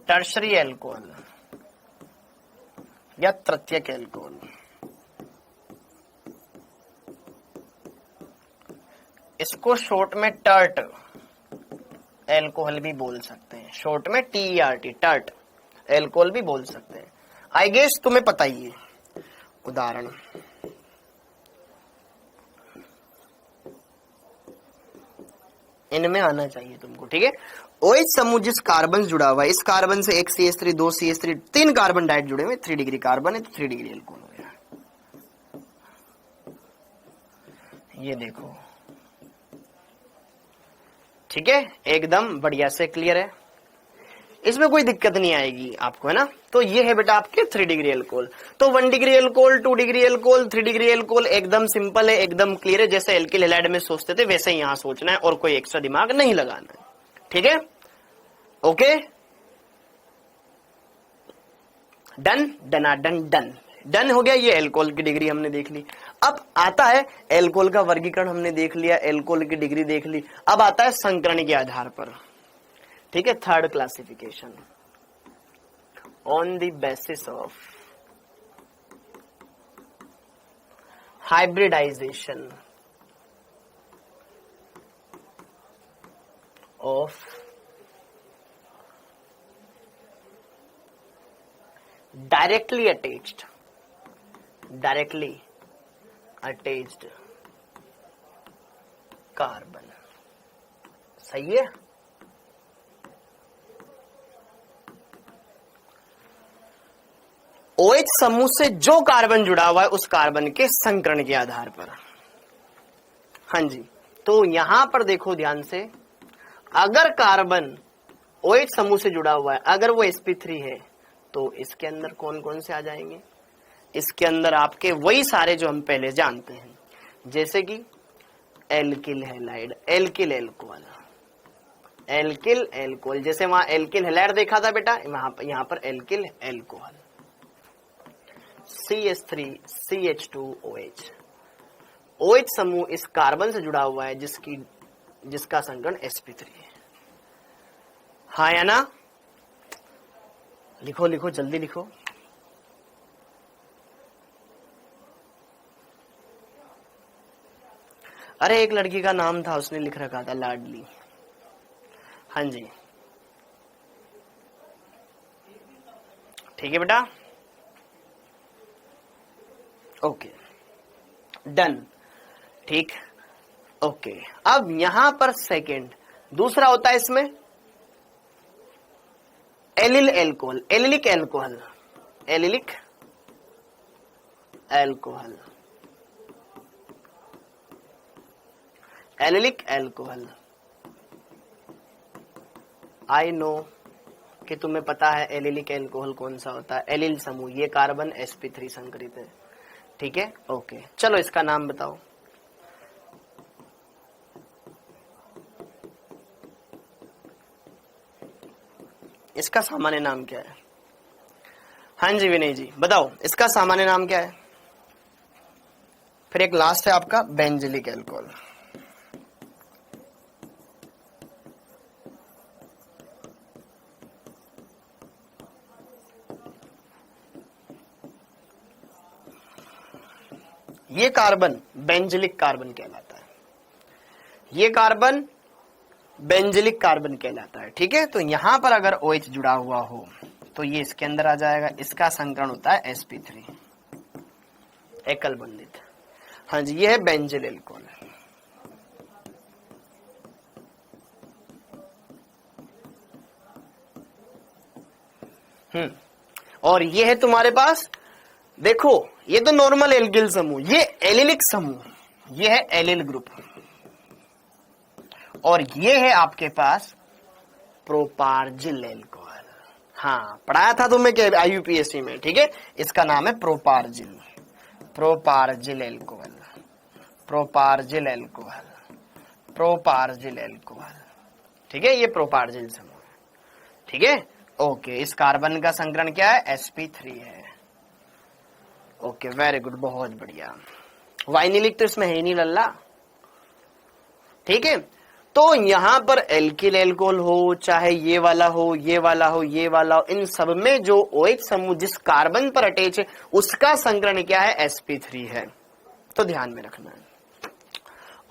Speaker 1: tertiary alcohol या तृतीयक एल्कोहल। इसको शॉर्ट में टर्ट एल्कोहल भी बोल सकते हैं, शॉर्ट में TERT, टर्ट एल्कोहल भी बोल सकते हैं। आई गेस तुम्हें पता ही है। उदाहरण, इनमें आना चाहिए तुमको। ठीक है, OH समूह जिस कार्बन से जुड़ा हुआ है, इस कार्बन से एक CH3, 2 CH3, 3 कार्बन डायरेक्ट जुड़े हुए, 3 डिग्री कार्बन है तो 3 डिग्री एल्कोहल हो गया। ये देखो, ठीक है, एकदम बढ़िया से क्लियर है, इसमें कोई दिक्कत नहीं आएगी आपको, है ना। तो ये है बेटा आपके 3 डिग्री एल्कोहल। तो 1 degree alcohol, 2 degree alcohol, 3 degree alcohol एकदम सिंपल है, एकदम क्लियर है। जैसे एल्किल हैलाइड में सोचते थे वैसे ही यहां सोचना है और कोई एक्स्ट्रा दिमाग नहीं लगाना है। ठीक है, ओके, डन, डनाडन, डन, डन हो गया। ये एल्कोहल की डिग्री हमने देख ली। अब आता है एल्कोहल का वर्गीकरण हमने देख लिया, एल्कोहल की डिग्री देख ली। अब आता है संकरण के आधार पर। ठीक है, third classification, on the basis of hybridisation of directly attached carbon. सही है, OH समूह से जो कार्बन जुड़ा हुआ है उस कार्बन के संकरण के आधार पर। हाँ जी, तो यहां पर देखो ध्यान से, अगर कार्बन OH समूह से जुड़ा हुआ है, अगर वो sp3 है, तो इसके अंदर कौन कौन से आ जाएंगे? इसके अंदर आपके वही सारे जो हम पहले जानते हैं, जैसे कि alkyl halide, alkyl alcohol, alkyl alcohol, जैसे वहां एल्किल हैलाइड देखा था बेटा, यहां पर alkyl alcohol, CH3 CH2 OH। OH समूह इस कार्बन से जुड़ा हुआ है जिसका संकरण sp3 है। हाँ या ना? लिखो लिखो, जल्दी लिखो। अरे एक लड़की का नाम था, उसने लिख रखा था लाडली। हाँ जी, ठीक है बेटा, ओके, डन, ठीक, ओके। अब यहां पर सेकंड दूसरा होता है इसमें allyl alcohol, allylic alcohol, allylic alcohol, allylic alcohol. I know कि तुम्हें पता है एलिलिक एल्कोहल कौन सा होता है, एलिल समूह, ये कार्बन sp3 संकरित है। ठीक है, ओके, चलो इसका नाम बताओ। इसका सामान्य नाम क्या है? हाँ जी विनय जी बताओ, इसका सामान्य नाम क्या है? फिर एक लास्ट है आपका बेंजिलिक अल्कोहल। ये कार्बन बेंजिलिक कार्बन कहलाता है, ये कार्बन बेंजिलिक कार्बन कहलाता है। ठीक है, तो यहां पर अगर OH जुड़ा हुआ हो तो ये इसके अंदर आ जाएगा, इसका संकरण होता है sp3 एकल बंधित। हाँ जी, ये है बेंजिल अल्कोहल। और ये है तुम्हारे पास, देखो ये तो नॉर्मल एल्किल समूह, ये एलिलिक समूह, ये है एलिल ग्रुप, और ये है आपके पास प्रोपार्जिल अल्कोहल। हाँ पढ़ाया था तुम्हें IUPAC में। ठीक है, इसका नाम है प्रोपार्जिल, प्रोपार्जिल अल्कोहल, प्रोपार्जिल अल्कोहल, प्रोपार्जिल अल्कोहल। ठीक है, ये प्रोपार्जिल समूह है। ठीक है, ओके, इस कार्बन का संकरण क्या है? sp3 है। ओके वेरी गुड, बहुत बढ़िया। वाइनिलिक तो इसमें है ही नहीं लल्ला। ठीक है, तो यहां पर एल्किल अल्कोहल हो, चाहे ये वाला हो, ये वाला हो, ये वाला हो, इन सब में जो OH समूह जिस कार्बन पर अटैच है उसका संकरण क्या है? sp3 है। तो ध्यान में रखना है।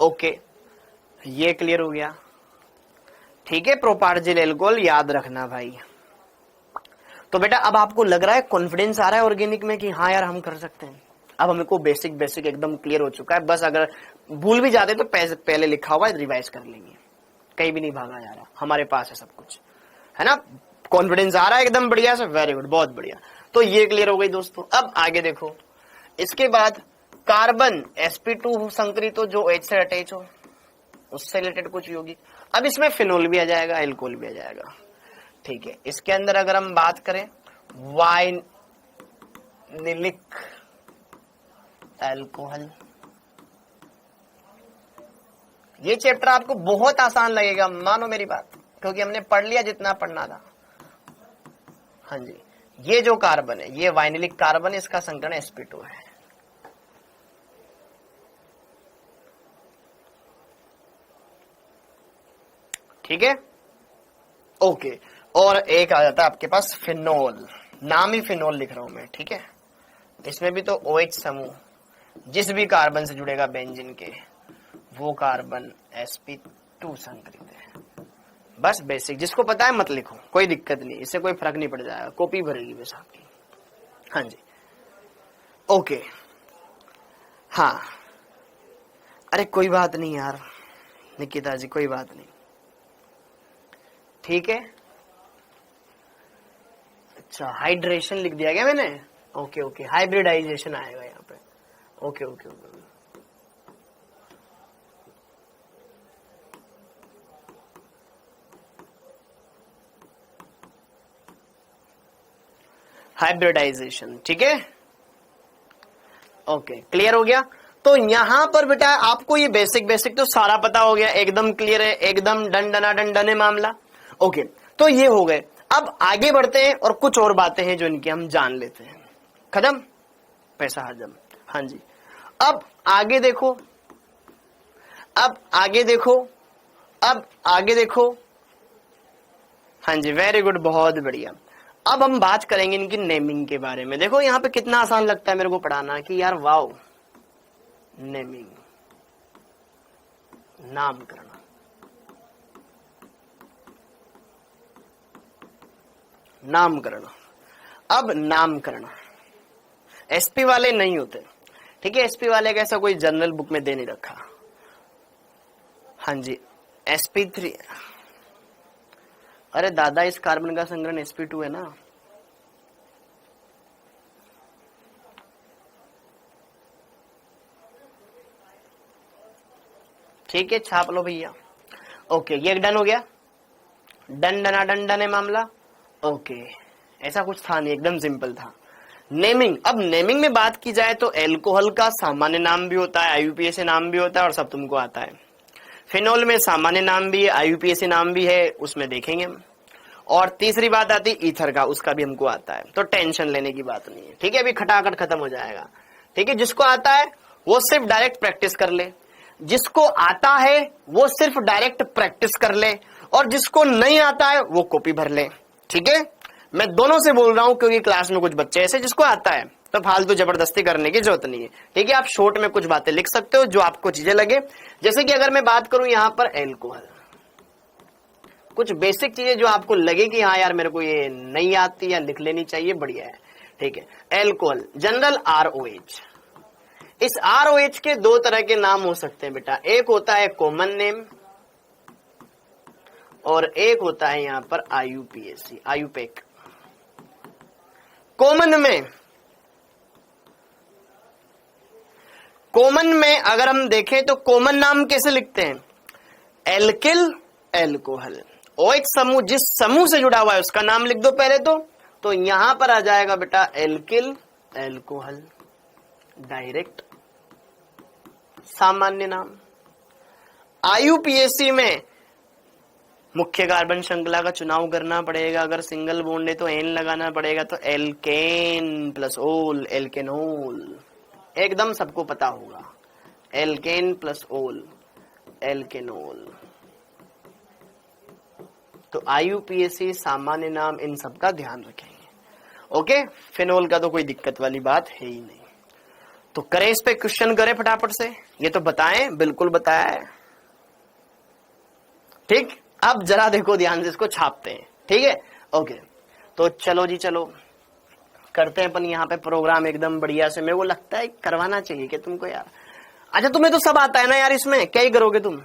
Speaker 1: ओके, ये क्लियर हो गया। ठीक है, प्रोपार्जिल अल्कोहल याद रखना भाई। तो बेटा अब आपको लग रहा है, कॉन्फिडेंस आ रहा है ऑर्गेनिक में कि हाँ यार हम कर सकते हैं। अब हमको बेसिक बेसिक एकदम क्लियर हो चुका है, बस अगर भूल भी जाते तो पहले लिखा हुआ है रिवाइज कर लेंगे, कहीं भी नहीं भागा जा रहा, हमारे पास है सब कुछ, है ना। कॉन्फिडेंस आ रहा है एकदम बढ़िया से, वेरी गुड, बहुत बढ़िया। तो ये क्लियर हो गई दोस्तों। अब आगे देखो, इसके बाद कार्बन sp2 संकरित हो जो OH से अटैच हो, उससे रिलेटेड कुछ यौगिक। अब इसमें फिनोल भी आ जाएगा, एल्कोहल भी आ जाएगा। ठीक है, इसके अंदर अगर हम बात करें वाइनिलिक अल्कोहल, ये चैप्टर आपको बहुत आसान लगेगा, मानो मेरी बात, क्योंकि हमने पढ़ लिया जितना पढ़ना था। हाँ जी, ये जो कार्बन है ये वाइनिलिक कार्बन है, इसका संकरण sp2 है। ठीक है, ओके। और एक आ जाता है आपके पास फिनोल, नाम ही फिनोल लिख रहा हूं मैं। ठीक है, इसमें भी तो OH समूह जिस भी कार्बन से जुड़ेगा बेंजीन के, वो कार्बन sp2 संकरित है। बस बेसिक, जिसको पता है मत लिखो, कोई दिक्कत नहीं, इससे कोई फर्क नहीं पड़ जाएगा, कॉपी भरेगी बस आपकी। हाँ जी, ओके। हाँ, अरे कोई बात नहीं यार निकिता जी, कोई बात नहीं। ठीक है, अच्छा हाइड्रेशन लिख दिया गया मैंने। ओके ओके, हाइब्रिडाइजेशन आएगा यहाँ पे। Okay okay okay, hybridisation. ठीक है, ओके क्लियर हो गया। तो यहां पर बेटा आपको ये बेसिक बेसिक तो सारा पता हो गया, एकदम क्लियर है, एकदम डन डना डन डने मामला। ओके, तो ये हो गए। अब आगे बढ़ते हैं और कुछ और बातें हैं जो इनकी हम जान लेते हैं। खत्म, पैसा हजम। हाँ जी, अब आगे देखो, अब आगे देखो, अब आगे देखो। हाँ जी, वेरी गुड, बहुत बढ़िया। अब हम बात करेंगे इनकी नेमिंग के बारे में। देखो यहाँ पे कितना आसान लगता है मेरे को पढ़ाना कि यार वाओ, नेमिंग, नामकरण। नामकरण, अब नामकरण एसपी वाले नहीं होते। ठीक है, एसपी वाले का ऐसा कोई जर्नल बुक में दे नहीं रखा। हाँ जी, sp3। अरे दादा, इस कार्बन का संकरण sp2 है ना। ठीक है, छाप लो भैया। ओके, ये डन हो गया, डन डना डन डन है मामला। ओके, ऐसा कुछ था नहीं, एकदम सिंपल था। नेमिंग, अब नेमिंग में बात की जाए तो एल्कोहल का सामान्य नाम भी होता है, IUPAC नाम भी होता है, और सब तुमको आता है। फिनोल में सामान्य नाम भी है, IUPAC नाम भी है, उसमें देखेंगे हम। और तीसरी बात आती है ईथर का, उसका भी हमको आता है, तो टेंशन लेने की बात नहीं है। ठीक है, अभी खटाखट खत्म हो जाएगा। ठीक है, जिसको आता है वो सिर्फ डायरेक्ट प्रैक्टिस कर ले, जिसको आता है वो सिर्फ डायरेक्ट प्रैक्टिस कर ले, और जिसको नहीं आता है वो कॉपी भर ले। ठीक है, मैं दोनों से बोल रहा हूं क्योंकि क्लास में कुछ बच्चे ऐसे जिसको आता है, तो फालतू जबरदस्ती करने की जरूरत नहीं है। ठीक है, आप शॉर्ट में कुछ बातें लिख सकते हो जो आपको चीजें लगे। जैसे कि अगर मैं बात करूं यहां पर एल्कोहल, कुछ बेसिक चीजें जो आपको लगे कि हाँ यार मेरे को ये नहीं आती या लिख लेनी चाहिए, बढ़िया है। ठीक है, एल्कोहल जनरल ROH। इस ROH के दो तरह के नाम हो सकते हैं बेटा, एक होता है कॉमन नेम और एक होता है यहां पर IUPAC, आयुपेक। कॉमन में अगर हम देखें तो कॉमन नाम कैसे लिखते हैं, एल्किल एल्कोहल। OH समूह जिस समूह से जुड़ा हुआ है उसका नाम लिख दो पहले तो यहां पर आ जाएगा बेटा एल्किल एल्कोहल, डायरेक्ट सामान्य नाम। IUPAC में मुख्य कार्बन श्रृंखला का चुनाव करना पड़ेगा, अगर सिंगल बॉन्ड है तो एन लगाना पड़ेगा, तो एल्केन प्लस ओल, एल्केनोल, एकदम सबको पता होगा, एल्केन प्लस ओल, एल्केनोल। तो IUPAC सामान्य नाम, इन सब का ध्यान रखेंगे। ओके, फिनोल का तो कोई दिक्कत वाली बात है ही नहीं। तो करें इस पे क्वेश्चन करें फटाफट से, ये तो बताएं, बिल्कुल बताया है। ठीक, अब जरा देखो ध्यान से, इसको छापते हैं। ठीक है, ओके, तो चलो जी चलो करते हैं अपन यहाँ पे प्रोग्राम एकदम बढ़िया से। मेरे को लगता है करवाना चाहिए कि तुमको यार, अच्छा तुम्हें तो सब आता है ना यार, इसमें क्या ही करोगे तुम,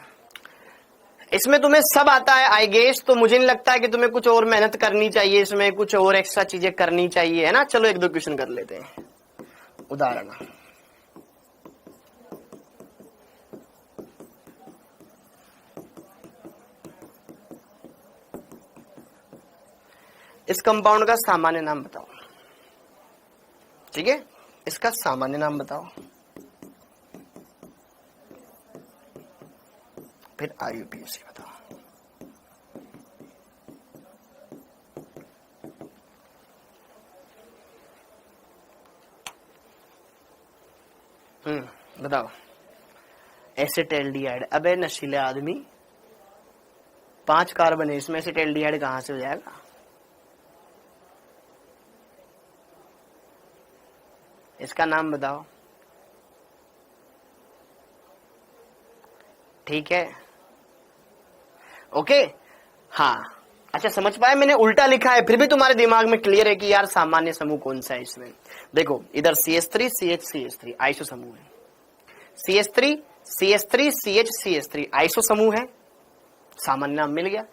Speaker 1: इसमें तुम्हें सब आता है आई गेस, तो मुझे नहीं लगता है कि तुम्हें कुछ और मेहनत करनी चाहिए, इसमें कुछ और एक्स्ट्रा चीजें करनी चाहिए, है ना। चलो एक दो क्वेश्चन कर लेते हैं। उदाहरण, इस कंपाउंड का सामान्य नाम बताओ। ठीक है, इसका सामान्य नाम बताओ, फिर IUPAC बताओ। बताओ। एसिटाल्डिहाइड, अबे नशीले आदमी, 5 कार्बन है इसमें, एसिटाल्डिहाइड कहां से हो जाएगा। इसका नाम बताओ। ठीक है, ओके, हाँ, अच्छा समझ पाए, मैंने उल्टा लिखा है फिर भी तुम्हारे दिमाग में क्लियर है कि यार सामान्य समूह कौन सा है इसमें। देखो इधर CH3 CH CH3 आइसो समूह है, CH3 CH3 CH CH3 iso समूह है, सामान्य नाम मिल गया।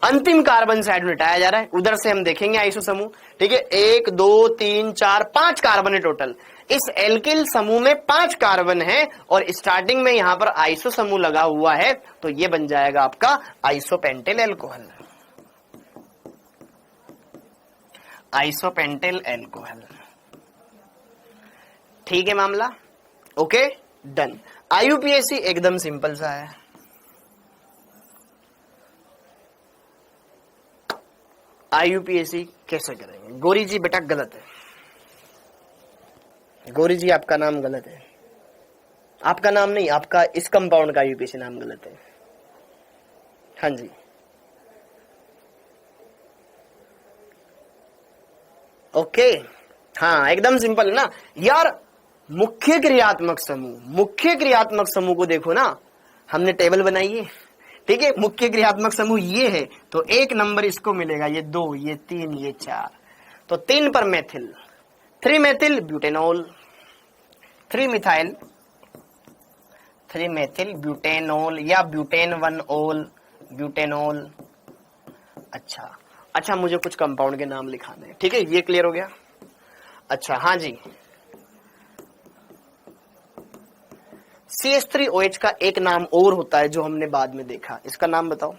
Speaker 1: अंतिम कार्बन साइड में हटाया जा रहा है, उधर से हम देखेंगे आइसो समूह। ठीक है, 1 2 3 4 5 कार्बन है टोटल। इस एल्किल समूह में 5 कार्बन है और स्टार्टिंग में यहां पर आइसो समूह लगा हुआ है, तो ये बन जाएगा आपका आइसोपेंटेल एल्कोहल, आइसोपेंटेल एल्कोहल। ठीक है मामला, ओके डन। IUPAC एकदम सिंपल सा है। IUPAC कैसे करेंगे, गौरी जी बेटा गलत है, गौरी जी आपका नाम गलत है, आपका नाम नहीं, आपका इस कंपाउंड का IUPAC नाम गलत है। हाँ जी, ओके, हाँ एकदम सिंपल है ना यार। मुख्य क्रियात्मक समूह, मुख्य क्रियात्मक समूह को देखो ना, हमने टेबल बनाई है। ठीक है, मुख्य क्रियात्मक समूह ये है, तो 1 नंबर इसको मिलेगा, ये 2 ये 3 ये 4, तो 3 पर methyl, 3 methyl butanol, 3 methyl, 3 methyl butanol या ब्यूटेन 1 ओल, ब्यूटेनॉल। अच्छा अच्छा, मुझे कुछ कंपाउंड के नाम लिखाने हैं। ठीक है, ये क्लियर हो गया। अच्छा हाँ जी, CH3OH का एक नाम और होता है जो हमने बाद में देखा, इसका नाम बताओ।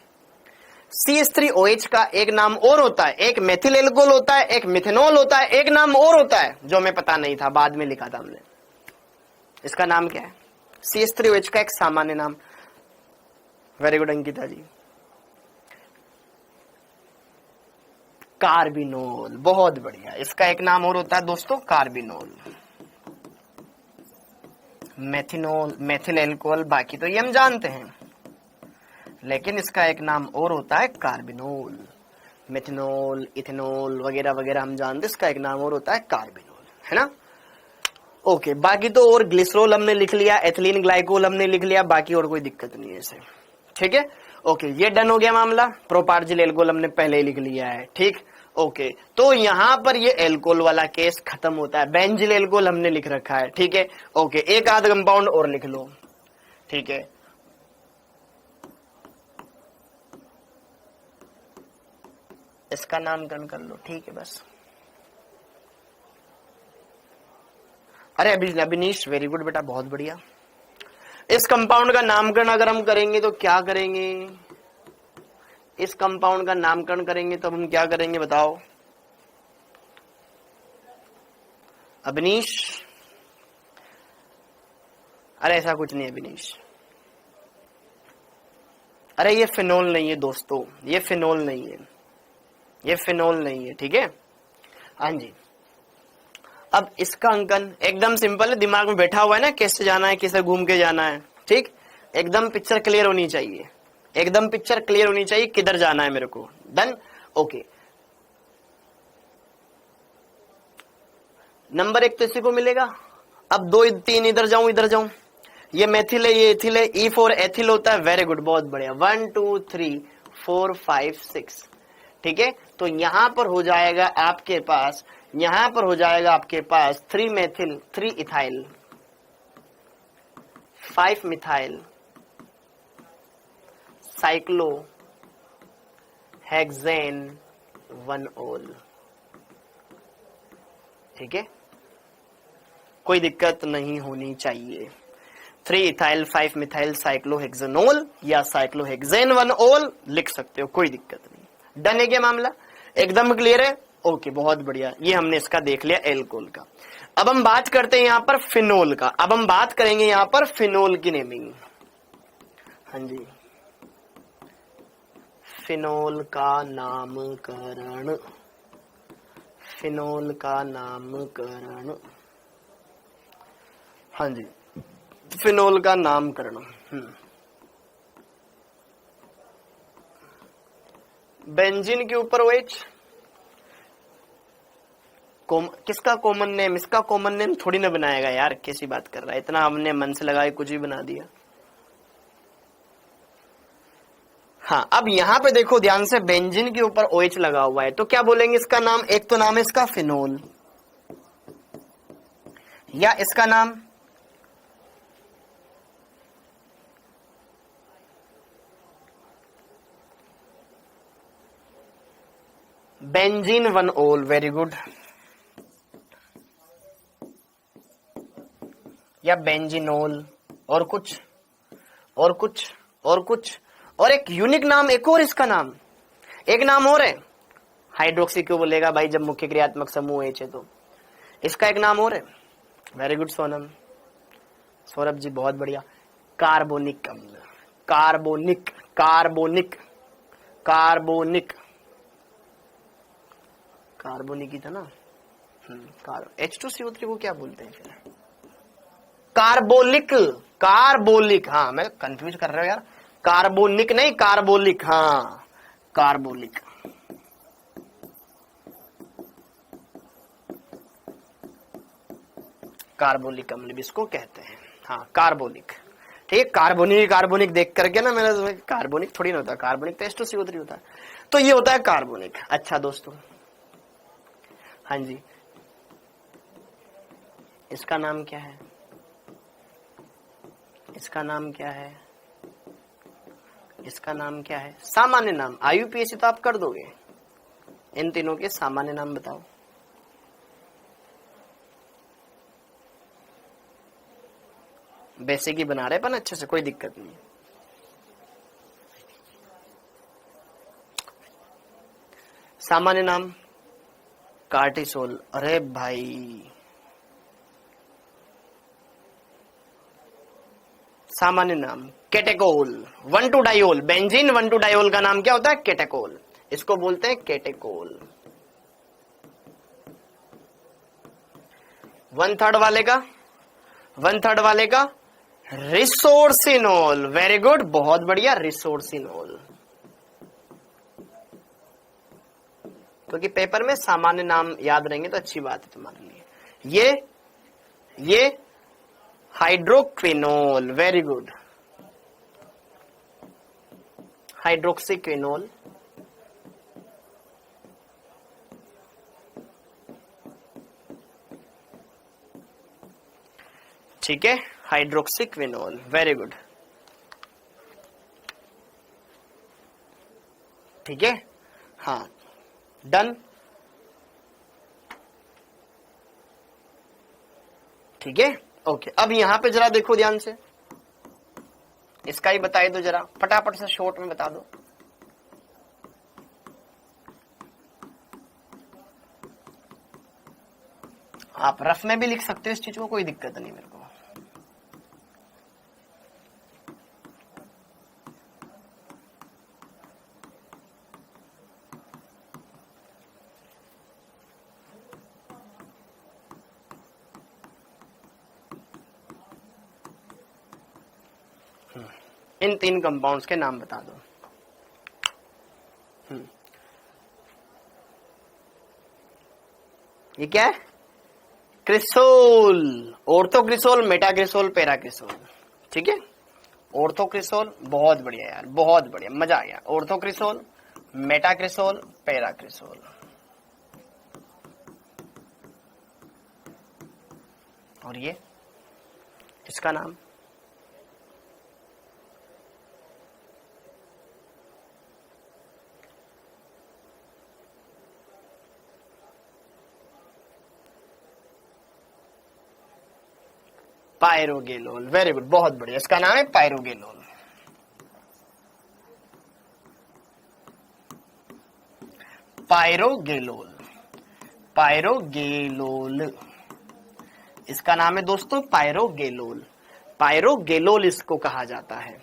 Speaker 1: CH3OH का एक नाम और होता है, एक मेथिल एल्कोहल होता है, एक मिथेनॉल होता है, एक नाम और होता है जो हमें पता नहीं था, बाद में लिखा था हमने। इसका नाम क्या है? CH3OH का एक सामान्य नाम। वेरी गुड अंकिता जी। कार्बिनोल। बहुत बढ़िया। इसका एक नाम और होता है दोस्तों कार्बिनोल। मेथिनोल, मेथिल एल्कोहल, बाकी तो ये हम जानते हैं, लेकिन इसका एक नाम और होता है कार्बिनोल। मेथिनोल, इथेनॉल वगैरह वगैरह हम जानते हैं, इसका एक नाम और होता है कार्बिनोल, है ना। ओके, बाकी तो और ग्लिसरॉल हमने लिख लिया, एथिलीन ग्लाइकोल हमने लिख लिया, बाकी और कोई दिक्कत नहीं है इसे, ठीक है। ओके, ये डन हो गया मामला। प्रोपार्जिल एल्कोहल हमने पहले ही लिख लिया है, ठीक। ओके, तो यहां पर ये एल्कोहल वाला केस खत्म होता है। बेंजिल एल्कोहल हमने लिख रखा है, ठीक है। ओके, एक आध कंपाउंड और लिख लो, ठीक है। इसका नामकरण कर लो, ठीक है बस। अरे अभिनीश, वेरी गुड बेटा, बहुत बढ़िया। इस कंपाउंड का नामकरण अगर हम करेंगे तो क्या करेंगे? इस कंपाउंड का नामकरण करेंगे तो हम क्या करेंगे बताओ अभिनीश? अरे ऐसा कुछ नहीं अभिनीश। अरे ये फिनोल नहीं है दोस्तों, ये फिनोल नहीं है, ये फिनोल नहीं है, ठीक है। हाँ जी, अब इसका अंकन एकदम सिंपल है, दिमाग में बैठा हुआ है ना कैसे जाना है, कैसे घूम के जाना है, ठीक। एकदम पिक्चर क्लियर होनी चाहिए, एकदम पिक्चर क्लियर होनी चाहिए किधर जाना है मेरे को। डन। ओके, नंबर 1 तो इसी को मिलेगा। अब 2 3 इधर जाऊं, इधर जाऊं, ये मेथिल है, ये एथिल है, E4 एथिल होता है। वेरी गुड, बहुत बढ़िया। 1 2 3 4 5 6, ठीक है। तो यहां पर हो जाएगा आपके पास, यहां पर हो जाएगा आपके पास 3 methyl 3 ethyl 5 methyl cyclo hexane 1 ओल, ठीक है। कोई दिक्कत नहीं होनी चाहिए। 3 इथाइल 5 मिथाइल साइक्लोहेक्सेनोल या साइक्लोहेक्सेन 1 ओल लिख सकते हो, कोई दिक्कत नहीं। डन है क्या मामला? एकदम क्लियर है। ओके, बहुत बढ़िया। ये हमने इसका देख लिया एल्कोहल का। अब हम बात करते हैं यहां पर फिनोल का। अब हम बात करेंगे यहां पर फिनोल की नेमिंग। हाँ जी, फिनोल का नामकरण, फिनोल का नामकरण। हाँ जी, फिनोल का नामकरण। बेंजीन के ऊपर OH, किसका कॉमन नेम? इसका कॉमन नेम थोड़ी ना बनाएगा यार, कैसी बात कर रहा है, इतना हमने मन से लगाए कुछ भी बना दिया। हाँ, अब यहां पे देखो ध्यान से, बेंजीन के ऊपर OH लगा हुआ है, तो क्या बोलेंगे इसका नाम? एक तो नाम है इसका फिनोल, या इसका नाम बेंजीन 1 ओल। Very good. या बेंजीनोल, और कुछ और कुछ और कुछ, और एक यूनिक नाम, एक और इसका नाम, एक नाम और है। हाइड्रोक्सी क्यों बोलेगा भाई जब मुख्य क्रियात्मक समूह H है तो? इसका एक नाम और है। वेरी गुड सोनम, सौरभ जी बहुत बढ़िया। कार्बोनिक अम्ल, कार्बोनिक कार्बोनिक कार्बोनिक कार्बोनिक ही था ना। H2CO3 को क्या बोलते हैं फिर? Carbolic, carbolic. हाँ, मैं कंफ्यूज कर रहा हूं यार, कार्बोनिक नहीं कार्बोलिक। हाँ, कार्बोलिक। कार्बोलिक अम्ल भी इसको कहते हैं। हाँ, कार्बोलिक, ठीक। कार्बोनिक, कार्बोनिक देख करके ना मेरा कार्बोनिक थोड़ी ना होता, कार्बोनिक तो H2CO3 होता है, तो ये होता है कार्बोनिक। अच्छा दोस्तों, हाँ जी, इसका नाम क्या है? इसका नाम क्या है? इसका नाम क्या है? सामान्य नाम। IUPAC तो आप कर दोगे, इन तीनों के सामान्य नाम बताओ। बेसिक ही बना रहे अपन अच्छे से, कोई दिक्कत नहीं। सामान्य नाम कार्टिसोल। अरे भाई, सामान्य नाम केटेकोल 1,2-डाइओल। बेंजीन 1,2-डाइओल का नाम क्या होता है? केटेकोल। इसको बोलते हैं केटेकोल। 1/3 वाले का 1/3 वाले का रिसोर्सिनोल। वेरी गुड, बहुत बढ़िया, रिसोर्सिनोल। क्योंकि पेपर में सामान्य नाम याद रहेंगे तो अच्छी बात है तुम्हारे लिए। ये हाइड्रोक्विनोल। Very good, हाइड्रोक्सीक्विनोल। ठीक है, हाइड्रोक्सीक्विनोल। वेरी गुड, ठीक है, हाँ, डन। ठीक है, ओके। अब यहां पे जरा देखो ध्यान से, इसका ही बताए दो जरा, फटाफट से शॉर्ट में बता दो। आप रफ में भी लिख सकते हो इस चीज को, कोई दिक्कत नहीं मेरे को। इन 3 कंपाउंड्स के नाम बता दो। ये क्या है? Cresol, ऑर्थोक्रिसोल, metacresol, पैराक्रिसोल। ठीक है, ऑर्थोक्रिसोल, बहुत बढ़िया यार, बहुत बढ़िया, मजा आ गया। ऑर्थोक्रिसोल, मेटाक्रिसोल, पैराक्रिसोल। और ये इसका नाम पायरोगेलोल। वेरी गुड, बहुत बढ़िया, इसका नाम है पायरोगेलोल। पायरोगेलोल, पायरोगेलोल, इसका नाम है दोस्तों पायरोगेलोल। पायरोगेलोल इसको कहा जाता है,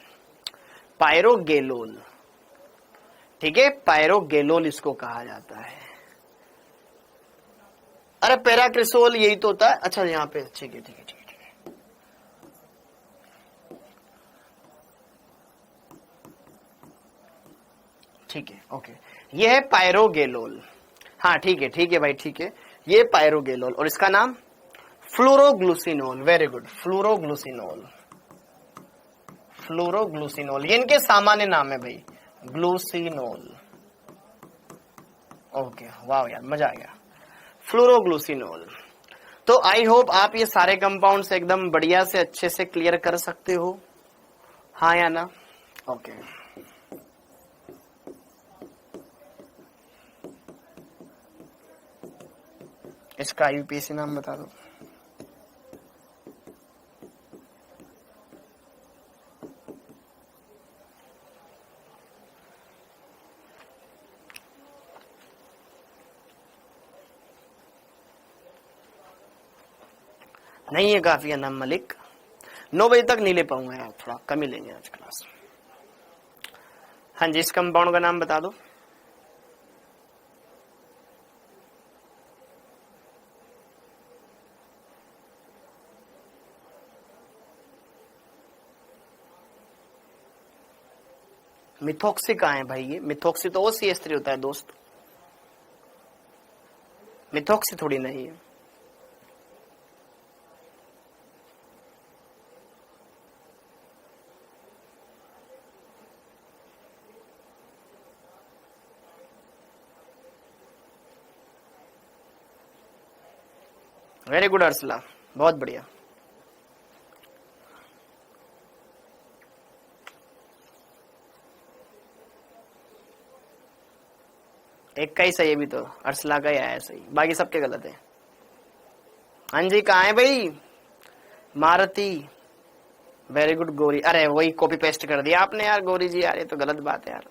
Speaker 1: पायरोगेलोल। ठीक है, पायरोगेलोल इसको कहा जाता है। अरे पैराक्रिसोल यही तो होता है। अच्छा यहाँ पे, ठीक है, ठीक है, ठीक है, ठीक है, ओके। ये है पायरोगेलोल। हाँ ठीक है, ठीक है भाई, ठीक है, ये पायरोगेलोल। और इसका नाम फ्लोरोग्लूसिनोल। Very good, फ्लोरोग्लूसिनोल, फ्लोरोग्लूसिनोल। ये इनके सामान्य नाम है भाई, ग्लूसिनोल। ओके, वाह यार, मजा आ गया, फ्लोरोग्लूसिनोल। तो आई होप आप ये सारे कंपाउंड्स एकदम बढ़िया से अच्छे से क्लियर कर सकते हो, हाँ या ना? ओके, इसका यूपीएससी नाम बता दो। नहीं है काफी नाम मलिक, 9 बजे तक नहीं ले पाऊंगा यार, थोड़ा कम ही लेंगे आज क्लास। हाँ जी, इस कंपाउंड का नाम बता दो। मिथॉक्सी कहाँ है भाई? ये मिथॉक्सी तो OCH3 होता है दोस्त, मिथॉक्सी थोड़ी नहीं है। वेरी गुड अर्सला, बहुत बढ़िया। एक का ही सही है भी तो, अर्सला का ही आया सही, बाकी सबके गलत है। हाँ जी, कहाँ है भाई? Maruti, very good. गौरी, अरे वही कॉपी पेस्ट कर दिया आपने यार गौरी जी, यार ये तो गलत बात है यार,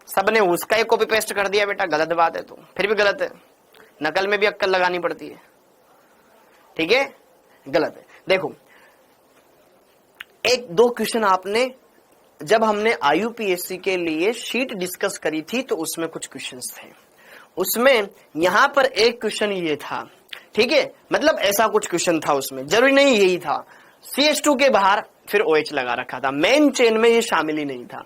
Speaker 1: सबने उसका ही कॉपी पेस्ट कर दिया बेटा, गलत बात है। तो फिर भी गलत है, नकल में भी अक्कल लगानी पड़ती है, ठीक है, गलत है। देखो, एक दो क्वेश्चन आपने, जब हमने IUPAC के लिए शीट डिस्कस करी थी तो उसमें कुछ क्वेश्चंस थे, उसमें यहां पर एक क्वेश्चन ये था, ठीक है, मतलब ऐसा कुछ क्वेश्चन था उसमें, जरूरी नहीं यही था। CH2 के बाहर फिर OH लगा रखा था, मेन चेन में ये शामिल ही नहीं था।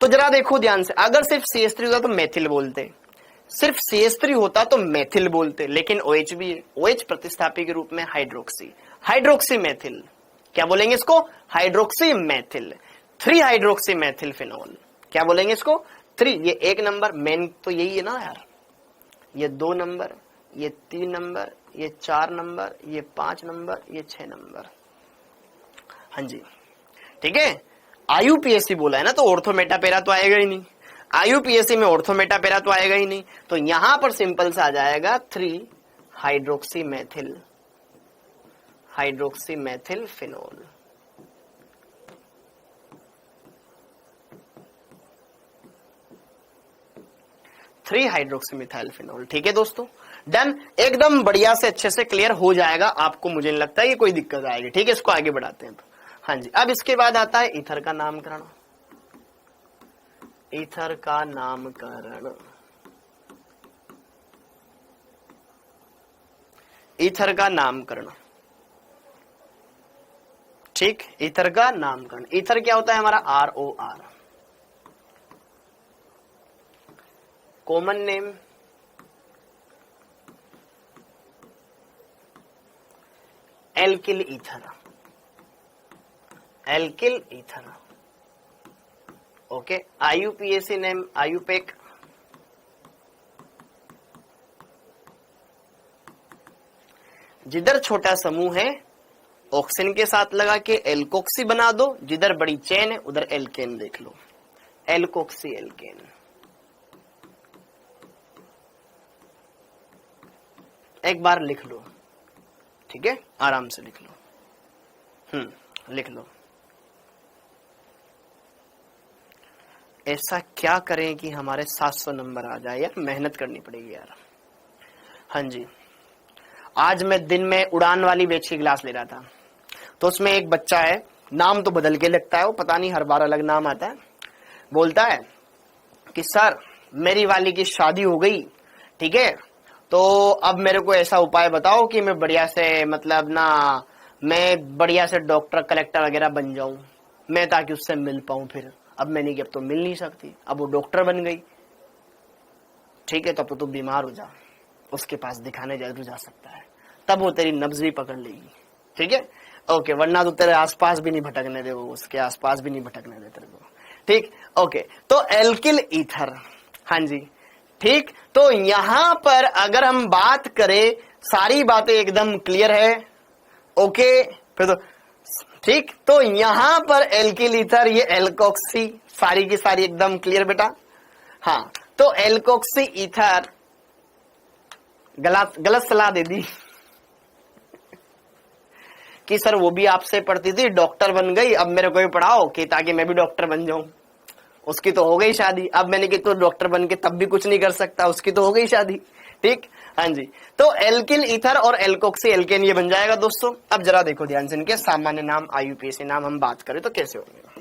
Speaker 1: तो जरा देखो ध्यान से, अगर सिर्फ CH3 होता तो मेथिल बोलते, सिर्फ CH3 होता तो मेथिल बोलते, लेकिन OH भी है। OH प्रतिस्थापी के रूप में हाइड्रोक्सी, हाइड्रोक्सी मेथिल, क्या बोलेंगे इसको, hydroxy methyl, 3 hydroxy methyl phenol, क्या बोलेंगे इसको, 3। ये 1 नंबर मेन तो यही है ना यार, ये 2 नंबर, ये 3 नंबर, ये 4 नंबर, ये 5 नंबर, ये 6 नंबर। हाँ जी, ठीक है। IUPAC बोला है ना, तो ऑर्थो मेटापेरा तो आएगा ही नहीं, IUPAC में ऑर्थो मेटापेरा तो आएगा ही नहीं, तो यहां पर सिंपल सा आ जाएगा 3 hydroxy methyl, hydroxy methyl phenol. Three hydroxy methyl phenol, ठीक है दोस्तों, डन, एकदम बढ़िया से अच्छे से क्लियर हो जाएगा आपको, मुझे नहीं लगता है कि कोई दिक्कत आएगी, ठीक है। इसको आगे बढ़ाते हैं। हाँ जी, अब इसके बाद आता है ईथर का नामकरण, ईथर का नामकरण, ईथर का नामकरण, ठीक, ईथर का नामकरण। ईथर क्या होता है हमारा, ROR, common name, alkyl ether, alkyl ether, okay. IUPAC name IUPAC, जिधर छोटा समूह है ऑक्सीजन के साथ लगा के एल्कोक्सी बना दो, जिधर बड़ी चेन है उधर एल्केन देख लो, एल्कोक्सी एल्केन। एक बार लिख लो, ठीक है, आराम से लिख लो, लिख लो। ऐसा क्या करें कि हमारे 700 नंबर आ जाए यार, मेहनत करनी पड़ेगी यार। हाँ जी, आज मैं दिन में उड़ान वाली बैच की क्लास ले रहा था, तो उसमें एक बच्चा है, नाम तो बदल के लगता है वो, पता नहीं हर बार अलग नाम आता है, बोलता है कि सर मेरी वाली की शादी हो गई, ठीक है, तो अब मेरे को ऐसा उपाय बताओ कि मैं बढ़िया से, मतलब ना, मैं बढ़िया से डॉक्टर कलेक्टर वगैरह बन जाऊं मैं, ताकि उससे मिल पाऊं। फिर अब मैंने कि अब तो मिल नहीं सकती, अब वो डॉक्टर बन गई, ठीक है, तो अब तो बीमार हो जा, उसके पास दिखाने जरूर जा सकता है, तब वो तेरी नब्ज भी पकड़ लेगी, ठीक है, ओके, वरना तो तेरे आसपास भी नहीं भटकने दे वो, उसके आसपास भी नहीं भटकने दे तेरे को, ठीक, ओके। तो एल्किल ईथर, हाँ जी, ठीक। तो यहां पर अगर हम बात करें, सारी बातें एकदम क्लियर है, ओके, फिर तो ठीक। तो यहां पर एल्किल ईथर, ये एल्कोक्सी, सारी की सारी एकदम क्लियर बेटा। हाँ, तो एल्कोक्सी ईथर, गलत सलाह दे दी कि सर वो भी आपसे पढ़ती थी, डॉक्टर बन गई, अब मेरे को भी पढ़ाओ कि ताकि मैं भी डॉक्टर बन जाऊं। उसकी तो हो गई शादी, अब मैंने कि तो डॉक्टर बन के तब भी कुछ नहीं कर सकता, उसकी तो हो गई शादी, ठीक। हाँ जी, तो एल्किल ईथर और एल्कोक्सी एल्केन ये बन जाएगा दोस्तों। अब जरा देखो ध्यान से, इनके सामान्य नाम IUPAC नाम हम बात करें तो कैसे होंगे।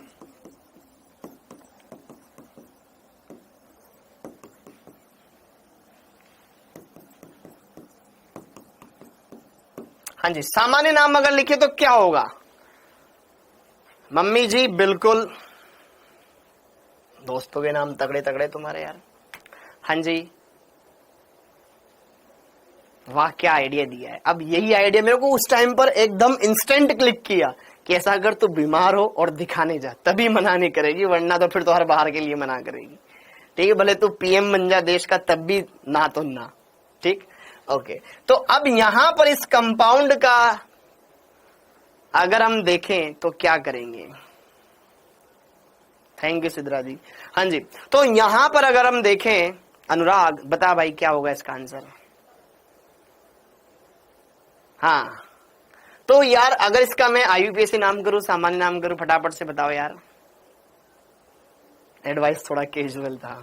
Speaker 1: हाँ जी, सामान्य नाम अगर लिखे तो क्या होगा मम्मी जी, बिल्कुल, दोस्तों के नाम तगड़े तगड़े तुम्हारे यार। हाँ जी, वाह क्या आइडिया दिया है। अब यही आइडिया मेरे को उस टाइम पर एकदम इंस्टेंट क्लिक किया कि ऐसा अगर तू बीमार हो और दिखाने जा तभी मना नहीं करेगी, वरना तो फिर तो हर बाहर के लिए मना करेगी, ठीक है, भले तू PM बन जा देश का तब भी ना तो ना, ठीक, ओके। तो अब यहां पर इस कंपाउंड का अगर हम देखें तो क्या करेंगे, थैंक यू सिद्रा जी। हाँ जी, तो यहां पर अगर हम देखें, अनुराग बता भाई क्या होगा इसका आंसर। हाँ, तो यार अगर इसका मैं IUPAC नाम करूं, सामान्य नाम करूं, फटाफट से बताओ यार, एडवाइस थोड़ा कैजुअल था।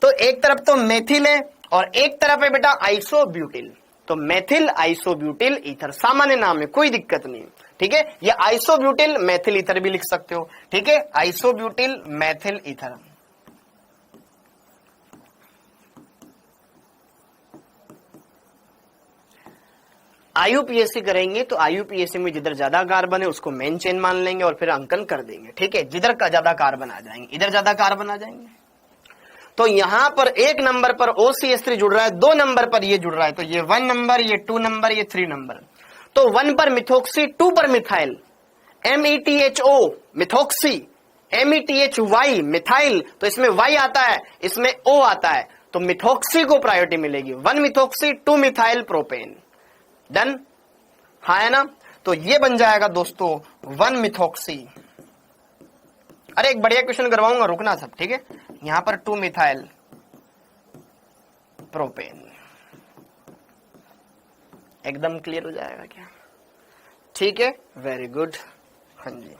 Speaker 1: तो एक तरफ तो मेथिल है और एक तरफ है बेटा आइसोब्यूटिल, तो मेथिल आइसोब्यूटिल ईथर सामान्य नाम है, कोई दिक्कत नहीं, ठीक है। ये आइसोब्यूटिल मेथिल ईथर भी लिख सकते हो, ठीक है, आइसोब्यूटिल मेथिल ईथर, आईयूपीएसी करेंगे तो आईयूपीएसी में जिधर ज्यादा कार्बन है उसको मेन चेन मान लेंगे और फिर अंकन कर देंगे, ठीक है। जिधर का ज्यादा कार्बन आ जाएंगे, इधर ज्यादा कार्बन आ जाएंगे। तो यहां पर 1 नंबर पर OCH3 जुड़ रहा है, 2 नंबर पर ये जुड़ रहा है, तो ये 1 नंबर, ये 2 नंबर, ये 3 नंबर। तो 1 पर मिथोक्सी, 2 पर methyl, METHO methoxy, METHY methyl, तो इसमें Y आता है, इसमें O आता है, तो मिथोक्सी को प्रायोरिटी मिलेगी। 1 मिथोक्सी, 2 मिथाइल प्रोपेन। डन, हाँ है ना। तो ये बन जाएगा दोस्तों 1 मिथोक्सी। अरे एक बढ़िया क्वेश्चन करवाऊंगा, रुकना सब, ठीक है। यहां पर 2 मिथाइल प्रोपेन। एकदम क्लियर हो जाएगा क्या? ठीक है, वेरी गुड। हाँ जी,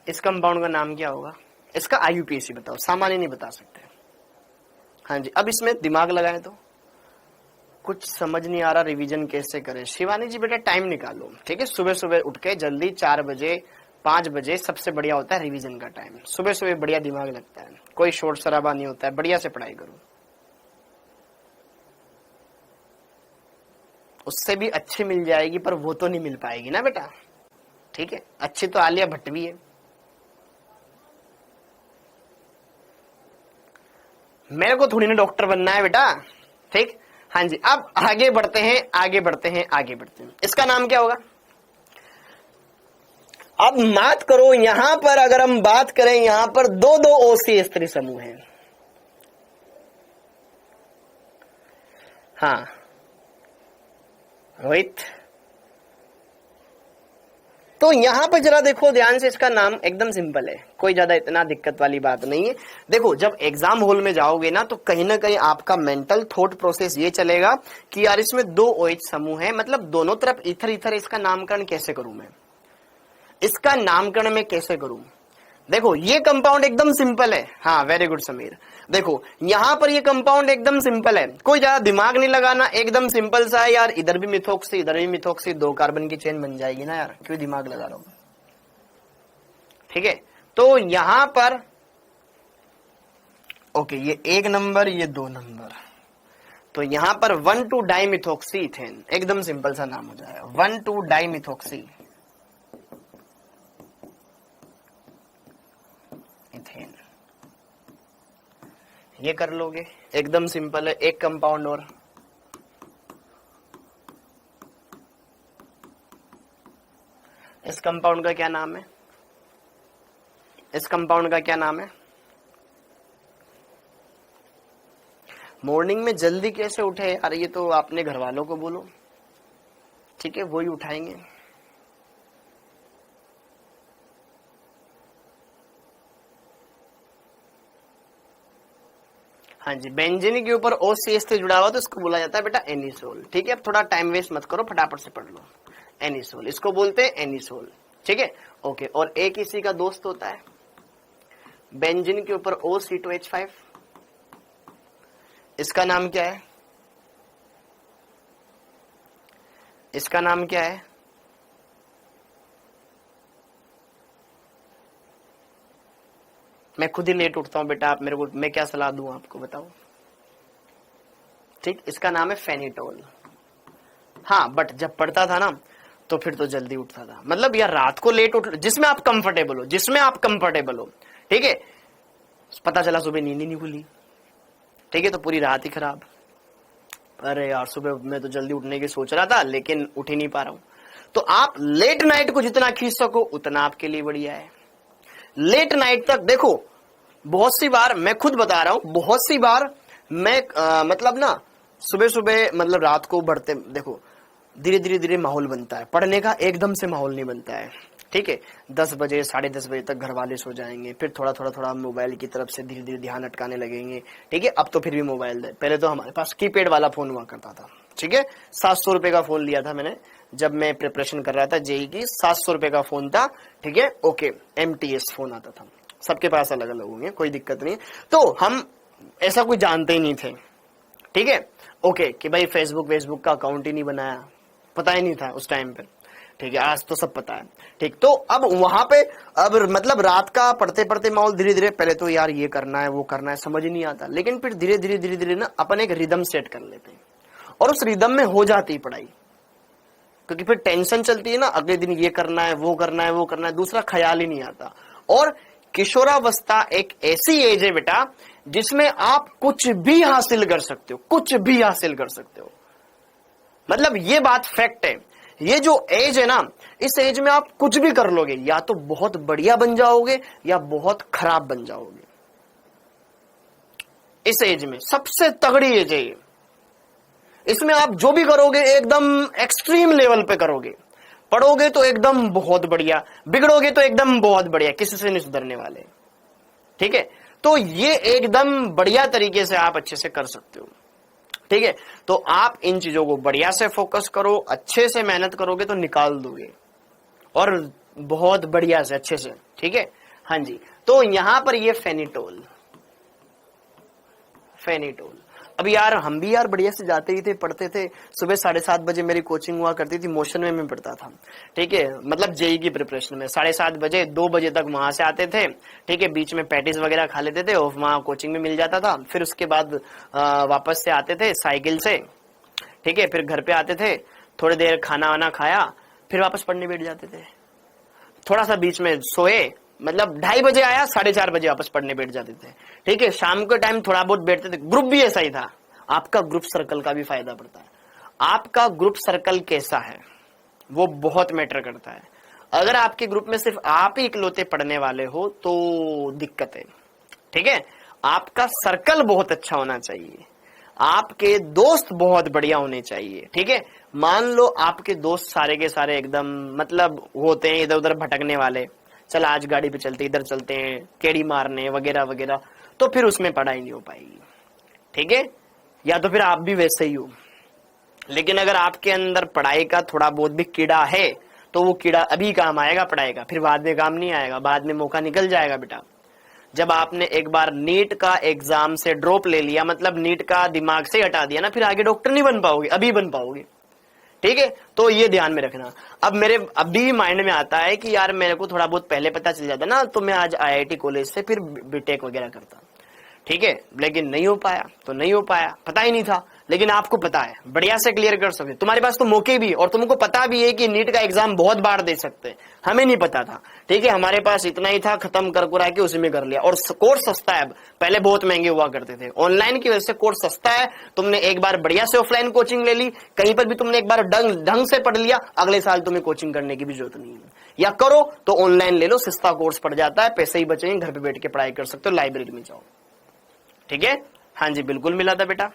Speaker 1: इस कंपाउंड का नाम क्या होगा? इसका आईयूपीएसी बताओ, सामान्य नहीं बता सकते। हाँ जी, अब इसमें दिमाग लगाए तो कुछ समझ नहीं आ रहा, रिवीजन कैसे करें? शिवानी जी बेटा टाइम निकालो, ठीक है। सुबह सुबह उठ के जल्दी 4 बजे 5 बजे सबसे बढ़िया होता है रिवीजन का टाइम। सुबह सुबह बढ़िया दिमाग लगता है, कोई शोर शराबा नहीं होता है, बढ़िया से पढ़ाई करो। उससे भी अच्छी मिल जाएगी पर वो तो नहीं मिल पाएगी ना बेटा, ठीक है। अच्छी तो आलिया भट्ट भी है। मेरे को थोड़ी ना डॉक्टर बनना है बेटा, ठीक। हाँ जी, अब आगे बढ़ते हैं, आगे बढ़ते हैं, आगे बढ़ते हैं। इसका नाम क्या होगा? अब बात करो यहां पर, अगर हम बात करें यहां पर 2-2 OCH3 समूह हैं। हाँ रोहित, तो यहां पर जरा देखो ध्यान से, इसका नाम एकदम सिंपल है, कोई ज्यादा इतना दिक्कत वाली बात नहीं है। देखो जब एग्जाम हॉल में जाओगे ना तो कहीं ना कहीं आपका मेंटल थॉट प्रोसेस ये चलेगा कि यार इसमें 2 OH समूह है, मतलब दोनों तरफ इथर इथर, इसका नामकरण कैसे करूं मैं, इसका नामकरण मैं कैसे करूं? देखो ये कंपाउंड एकदम सिंपल है। हाँ वेरी गुड समीर। देखो यहां पर ये कंपाउंड एकदम सिंपल है, कोई ज्यादा दिमाग नहीं लगाना, एकदम सिंपल सा है यार। इधर भी मिथोक्सी, इधर भी मिथोक्सी, 2 कार्बन की चेन बन जाएगी ना यार, क्यों दिमाग लगा रहा हूं, ठीक है। तो यहां पर ओके, ये 1 नंबर, ये 2 नंबर, तो यहां पर 1,2 डाइमिथोक्सी इथेन, एकदम सिंपल सा नाम हो जाएगा 1,2 डाइमिथोक्सी इथेन। ये कर लोगे, एकदम सिंपल है। एक कंपाउंड और, इस कंपाउंड का क्या नाम है? इस कंपाउंड का क्या नाम है? मॉर्निंग में जल्दी कैसे उठे? अरे ये तो आपने घर वालों को बोलो, ठीक है, वही उठाएंगे। हाँ जी, बेंजीन के ऊपर OCH3 जुड़ा हुआ तो इसको बोला जाता है बेटा एनिसोल, ठीक है। अब थोड़ा टाइम वेस्ट मत करो, फटाफट से पढ़ लो। एनिसोल, इसको बोलते हैं एनिसोल, ठीक है, ओके। और एक इसी का दोस्त होता है, बेंजीन के ऊपर OC2H5, इसका नाम क्या है? इसका नाम क्या है? मैं खुद ही लेट उठता हूं बेटा, आप मेरे को, मैं क्या सलाह दूं आपको, बताओ, ठीक। इसका नाम है फेनिटोल। हाँ बट जब पढ़ता था ना तो फिर तो जल्दी उठता था, मतलब यार रात को लेट उठ, जिसमें आप कंफर्टेबल हो, जिसमें आप कंफर्टेबल हो, ठीक है। पता चला सुबह नींद ही नहीं खुली, ठीक है, तो पूरी रात ही खराब। अरे यार सुबह मैं तो जल्दी उठने की सोच रहा था लेकिन उठ ही नहीं पा रहा हूं। तो आप लेट नाइट को जितना खींच सको उतना आपके लिए बढ़िया है। लेट नाइट तक देखो, बहुत सी बार मैं खुद बता रहा हूं, बहुत सी बार मैं मतलब ना सुबह सुबह, मतलब रात को बढ़ते, देखो धीरे धीरे धीरे माहौल बनता है पढ़ने का, एकदम से माहौल नहीं बनता है, ठीक है। 10 बजे 10:30 बजे तक घर वाले सो जाएंगे, फिर थोड़ा थोड़ा थोड़ा मोबाइल की तरफ से धीरे धीरे ध्यान अटकाने लगेंगे, ठीक है। अब तो फिर भी मोबाइल दे, पहले तो हमारे पास कीपैड वाला फोन हुआ करता था, ठीक है। 700 रुपए का फोन लिया था मैंने जब मैं प्रिपरेशन कर रहा था जेई की, 700 रुपए का फोन था, ठीक है, ओके। MTS फोन आता था, सबके पास अलग अलग होंगे, कोई दिक्कत नहीं। तो हम ऐसा कोई जानते ही नहीं थे, ठीक है, ओके, कि भाई फेसबुक का अकाउंट ही नहीं बनाया, पता ही नहीं था उस टाइम पे। ठीक है, आज तो सब पता है। ठीक, तो अब वहां पे अब मतलब रात का पढ़ते पढ़ते माहौल धीरे धीरे, पहले तो यार ये करना है वो करना है समझ ही नहीं आता, लेकिन फिर धीरे धीरे ना अपन एक रिदम सेट कर लेते हैं और उस रिदम में हो जाती है पढ़ाई। क्योंकि फिर टेंशन चलती है ना, अगले दिन ये करना है वो करना है वो करना है, दूसरा ख्याल ही नहीं आता। और किशोरावस्था एक ऐसी एज है बेटा जिसमें आप कुछ भी हासिल कर सकते हो, कुछ भी हासिल कर सकते हो। मतलब ये बात फैक्ट है। ये जो एज है ना, इस एज में आप कुछ भी कर लोगे, या तो बहुत बढ़िया बन जाओगे या बहुत खराब बन जाओगे। इस एज में सबसे तगड़ी एज है ये। इसमें आप जो भी करोगे एकदम एक्सट्रीम लेवल पे करोगे। पढ़ोगे तो एकदम बहुत बढ़िया, बिगड़ोगे तो एकदम बहुत बढ़िया, किसी से नहीं सुधरने वाले। ठीक है, तो ये एकदम बढ़िया तरीके से आप अच्छे से कर सकते हो। ठीक है, तो आप इन चीजों को बढ़िया से फोकस करो, अच्छे से मेहनत करोगे तो निकाल दोगे, और बहुत बढ़िया से अच्छे से। ठीक है, हाँ जी। तो यहां पर ये फेनिटोल, अब यार हम भी यार बढ़िया से जाते ही थे, पढ़ते थे। सुबह 7:30 बजे मेरी कोचिंग हुआ करती थी, मोशन में मैं पढ़ता था। ठीक है, मतलब जेई की प्रिपरेशन में 7:30 बजे 2 बजे तक वहां से आते थे। ठीक है, बीच में पैटीज वगैरह खा लेते थे और वहां कोचिंग में मिल जाता था। फिर उसके बाद वापस से आते थे साइकिल से। ठीक है, फिर घर पे आते थे, थोड़ी देर खाना वाना खाया, फिर वापस पढ़ने बैठ जाते थे। थोड़ा सा बीच में सोए, मतलब 2:30 बजे आया, 4:30 बजे वापस पढ़ने बैठ जाते थे। ठीक है, शाम के टाइम थोड़ा बहुत बैठते थे। ग्रुप भी ऐसा ही था। आपका ग्रुप सर्कल का भी फायदा पड़ता है। आपका ग्रुप सर्कल कैसा है वो बहुत मैटर करता है। अगर आपके ग्रुप में सिर्फ आप ही इकलौते पढ़ने वाले हो तो दिक्कत है। ठीक है, आपका सर्कल बहुत अच्छा होना चाहिए, आपके दोस्त बहुत बढ़िया होने चाहिए। ठीक है, मान लो आपके दोस्त सारे के सारे एकदम मतलब होते हैं इधर उधर भटकने वाले, चल आज गाड़ी पे चलते, इधर चलते हैं, केड़ी मारने वगैरह वगैरह, तो फिर उसमें पढ़ाई नहीं हो पाएगी। ठीक है, या तो फिर आप भी वैसे ही हो। लेकिन अगर आपके अंदर पढ़ाई का थोड़ा बहुत भी कीड़ा है तो वो कीड़ा अभी काम आएगा पढ़ाई का, फिर बाद में काम नहीं आएगा, बाद में मौका निकल जाएगा बेटा। जब आपने एक बार नीट का एग्जाम से ड्रॉप ले लिया, मतलब नीट का दिमाग से हटा दिया ना, फिर आगे डॉक्टर नहीं बन पाओगे, अभी बन पाओगे। ठीक है, तो ये ध्यान में रखना। अब मेरे अभी माइंड में आता है कि यार मेरे को थोड़ा बहुत पहले पता चल जाता ना तो मैं आज आईआईटी कॉलेज से फिर बीटेक वगैरह करता। ठीक है, लेकिन नहीं हो पाया तो नहीं हो पाया, पता ही नहीं था। लेकिन आपको पता है, बढ़िया से क्लियर कर सकते, तुम्हारे पास तो मौके भी, और तुमको पता भी है कि नीट का एग्जाम बहुत बार दे सकते हैं। हमें नहीं पता था। ठीक है, हमारे पास इतना ही था, खत्म कर कुरा के उसी में कर लिया। और कोर्स सस्ता है, पहले बहुत महंगे हुआ करते थे। ऑनलाइन की वजह से कोर्स सस्ता है, तुमने एक बार बढ़िया से ऑफलाइन कोचिंग ले ली, कहीं पर भी तुमने एक बार ढंग से पढ़ लिया, अगले साल तुम्हें कोचिंग करने की भी जरूरत नहीं है। या करो तो ऑनलाइन ले लो, सस्ता कोर्स पड़ जाता है, पैसे ही बचेंगे, घर पे बैठ के पढ़ाई कर सकते हो, लाइब्रेरी में जाओ। ठीक है, हाँ जी, बिल्कुल मिला था बेटा।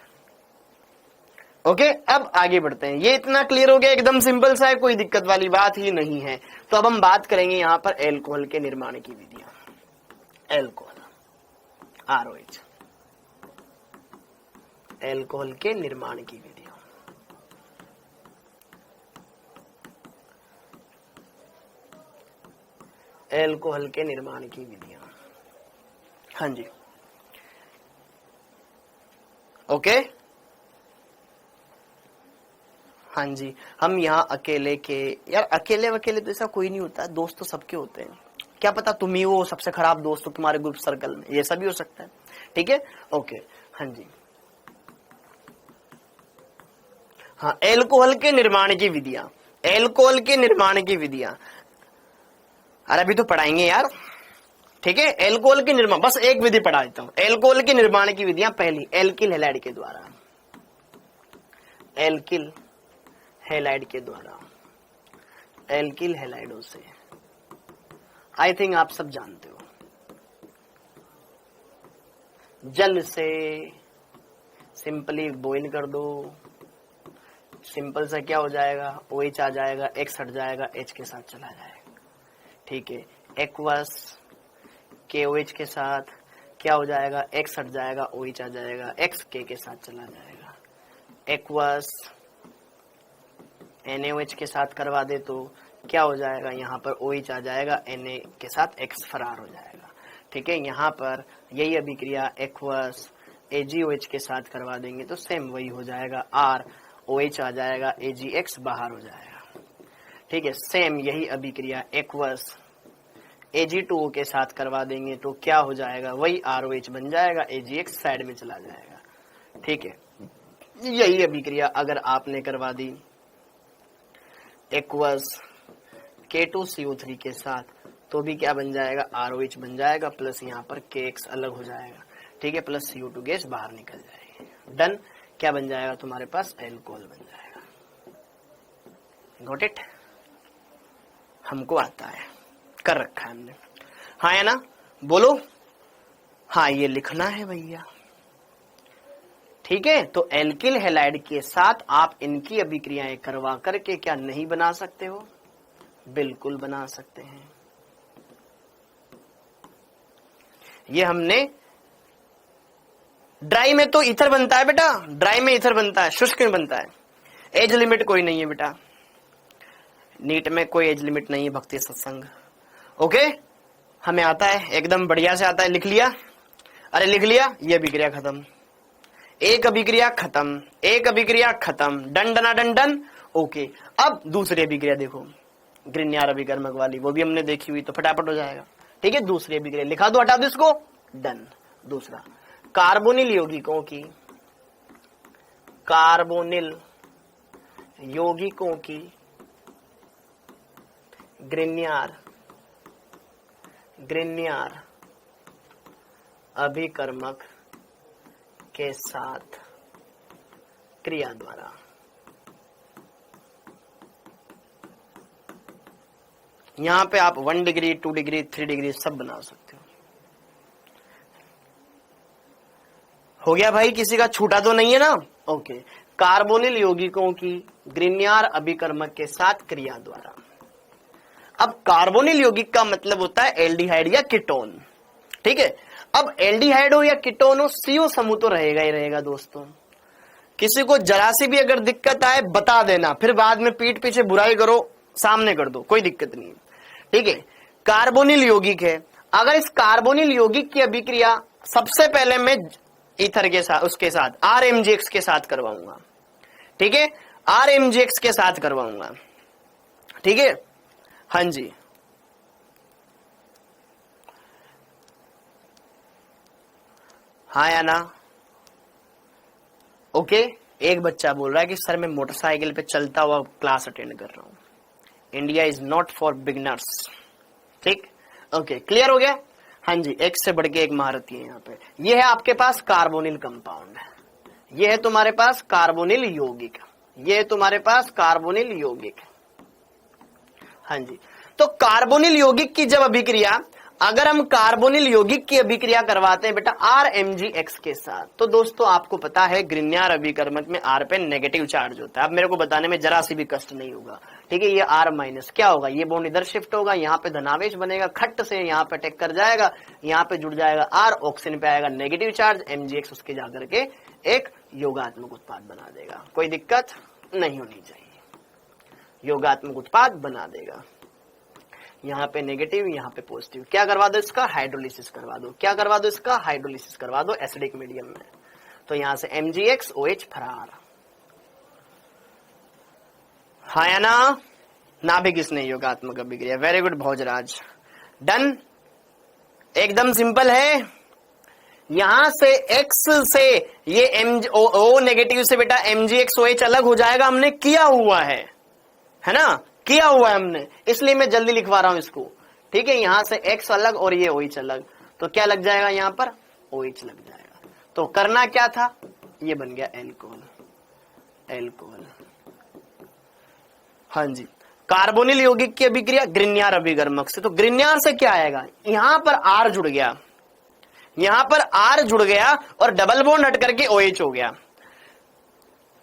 Speaker 1: ओके, अब आगे बढ़ते हैं। ये इतना क्लियर हो गया, एकदम सिंपल सा है, कोई दिक्कत वाली बात ही नहीं है। तो अब हम बात करेंगे यहां पर एल्कोहल के निर्माण की विधियां। एल्कोहल, आरओएच, एल्कोहल के निर्माण की विधियां। एल्कोहल के निर्माण की विधियां, हाँ जी, ओके। हाँ जी, हम यहाँ अकेले के, यार अकेले वकेले तो ऐसा कोई नहीं होता, दोस्त तो सबके होते हैं। क्या पता तुम ही वो सबसे खराब दोस्त हो तुम्हारे ग्रुप सर्कल में, ये सब भी हो सकता है। ठीक है, ओके, हाँ जी। हाँ, एल्कोहल के निर्माण की विधियां, एल्कोहल के निर्माण की विधियां, अरे अभी तो पढ़ाएंगे यार। ठीक है, एल्कोहल के निर्माण, बस एक विधि पढ़ा देता हूं। एल्कोहल के निर्माण की विधियां, पहली एल्किल हैलाइड के द्वारा, एल्किल हैलाइड के द्वारा, एल्किल हैलाइडों से। आई थिंक आप सब जानते हो, जल से सिंपली बॉइल कर दो, सिंपल सा क्या हो जाएगा, OH आ जाएगा, X हट जाएगा, H के साथ चला जाएगा। ठीक है, एक्वस KOH के साथ क्या हो जाएगा, X हट जाएगा, OH आ जाएगा, X K के साथ चला जाएगा। एक्वस NaOH के साथ करवा दे तो क्या हो जाएगा, यहाँ पर OH आ जाएगा, Na के साथ X फरार हो जाएगा। ठीक है, यहाँ पर यही अभिक्रिया एक्वस AgOH के साथ करवा देंगे तो सेम वही हो जाएगा, R OH आ जाएगा, AgX बाहर हो जाएगा। ठीक है, सेम यही अभिक्रिया एक्वस Ag2O के साथ करवा देंगे तो क्या हो जाएगा, वही ROH बन जाएगा, AgX साइड में चला जाएगा। ठीक है, यही अभिक्रिया अगर आपने करवा दी एक्वस K2CO3 के साथ तो भी क्या बन जाएगा, ROH बन जाएगा, प्लस यहाँ पर KX अलग हो जाएगा। ठीक है, प्लस CO2 गैस बाहर निकल जाएगी। डन, क्या बन जाएगा तुम्हारे पास, एल्कोहल बन जाएगा। गॉट इट, हमको आता है, कर रखा है हमने, हाँ है ना, बोलो हाँ, ये लिखना है भैया। ठीक है, तो एल्किल हैलाइड के साथ आप इनकी अभिक्रियाएं करवा करके क्या नहीं बना सकते हो, बिल्कुल बना सकते हैं। ये हमने ड्राई में तो ईथर बनता है बेटा, ड्राई में ईथर बनता है, शुष्क में बनता है। एज लिमिट कोई नहीं है बेटा, नीट में कोई एज लिमिट नहीं है भक्ति सत्संग। ओके, हमें आता है, एकदम बढ़िया से आता है, लिख लिया, अरे लिख लिया, ये अभिक्रिया खत्म, एक अभिक्रिया खत्म, एक अभिक्रिया खत्म, डन डना डन डन। ओके, अब दूसरी अभिक्रिया देखो, ग्रिन्यार अभिकर्मक वाली, वो भी हमने देखी हुई, तो फटाफट हो जाएगा। ठीक है, दूसरी अभिक्रिया लिखा दो, हटा दो इसको, डन। दूसरा, कार्बोनिल यौगिकों की, कार्बोनिल यौगिकों की ग्रिन्यार अभिकर्मक के साथ क्रिया द्वारा यहां पे आप 1 डिग्री 2 डिग्री 3 डिग्री सब बना सकते हो गया भाई, किसी का छूटा तो नहीं है ना। ओके, कार्बोनिल यौगिकों की ग्रिन्यार अभिकर्मक के साथ क्रिया द्वारा। अब कार्बोनिल यौगिक का मतलब होता है एल्डिहाइड या कीटोन। ठीक है, अब एल्डिहाइड हो या कीटोन हो, CO समूह तो रहेगा ही रहेगा दोस्तों। किसी को जरा सी भी अगर दिक्कत आए बता देना, फिर बाद में पीठ पीछे बुराई करो, सामने कर दो, कोई दिक्कत नहीं। ठीक है, कार्बोनिल यौगिक है, अगर इस कार्बोनिल यौगिक की अभिक्रिया सबसे पहले मैं ईथर के साथ, उसके साथ RMgX के साथ करवाऊंगा। ठीक है, RMgX के साथ करवाऊंगा। ठीक है, हाँ जी, हाँ या ना। ओके, एक बच्चा बोल रहा है कि सर मैं मोटरसाइकिल पे चलता हुआ क्लास अटेंड कर रहा हूं, India is not for beginners. ठीक, ओके, क्लियर हो गया। हाँ जी, एक से बढ़ के एक महारथी है यहाँ पे। ये है आपके पास कार्बोनिल कंपाउंड, ये है तुम्हारे पास कार्बोनिल यौगिक, ये है तुम्हारे पास कार्बोनिल यौगिक। हाँ जी, तो कार्बोनिल यौगिक की जब अभिक्रिया, अगर हम कार्बोनिल यौगिक की अभिक्रिया करवाते हैं बेटा RMgX के साथ, तो दोस्तों आपको पता है ग्रिन्यार अभिकर्मक में R पे नेगेटिव चार्ज होता है। अब मेरे को बताने में जरा सी भी कष्ट नहीं होगा। ठीक है, ये R- क्या होगा, ये बॉन्ड इधर शिफ्ट होगा, यहाँ पे धनावेश बनेगा, खट्ट से यहाँ पे अटैक कर जाएगा, यहाँ पे जुड़ जाएगा R, ऑक्सीजन पे आएगा नेगेटिव चार्ज, MgX उसके जाकर के एक योगात्मक उत्पाद बना देगा। कोई दिक्कत नहीं होनी चाहिए, योगात्मक उत्पाद बना देगा। यहाँ पे नेगेटिव, यहाँ पे पॉजिटिव, क्या करवा दो इसका, हाइड्रोलिसिस करवा दो। क्या करवा दो इसका, हाइड्रोलिसिस करवा दो एसिडिक मीडियम में। तो यहाँ से MgX OH फरार। हाँ या ना, नाभिक किसने योगात्मक अभिक्रिया, वेरी गुड भोजराज, डन, एकदम सिंपल है। यहां से X से ये O नेगेटिव से बेटा MgX OH अलग हो जाएगा, हमने किया हुआ है ना, किया हुआ है हमने, इसलिए मैं जल्दी लिखवा रहा हूं इसको। ठीक है, यहां से X अलग और ये OH अलग, तो क्या लग जाएगा यहाँ पर, OH लग जाएगा। तो करना क्या था, ये बन गया एल्कोहल, एल्कोहल। हाँ जी, कार्बोनिल यौगिक की अभिक्रिया ग्रिन्यार अभिकर्मक से, तो ग्रिन्यार से क्या आएगा, यहां पर R जुड़ गया, यहां पर R जुड़ गया और डबल बॉन्ड हट करके OH हो गया।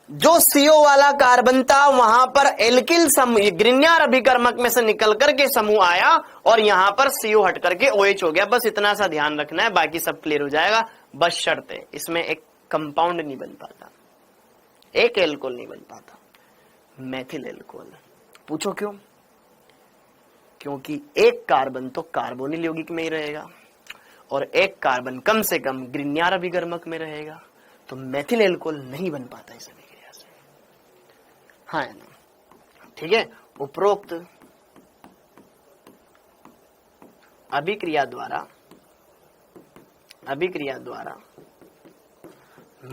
Speaker 1: जो CO वाला कार्बन था वहां पर एल्किल समूह ग्रिन्यार अभिकर्मक में से निकल करके समूह आया और यहां पर CO हट करके OH हो गया। बस इतना सा ध्यान रखना है, बाकी सब क्लियर हो जाएगा। बस शर्त है, इसमें एक कंपाउंड नहीं बन पाता, एक एल्कोहल नहीं बन पाता, मैथिल एल्कोहल। पूछो क्यों, क्योंकि एक कार्बन तो कार्बोनिल यौगिक में ही रहेगा और एक कार्बन कम से कम ग्रिन्यार अभिकर्मक में रहेगा, तो मैथिल एल्कोहल नहीं बन पाता इस अभिक्रिया से। हाँ है ना, ठीक है। उपरोक्त अभिक्रिया द्वारा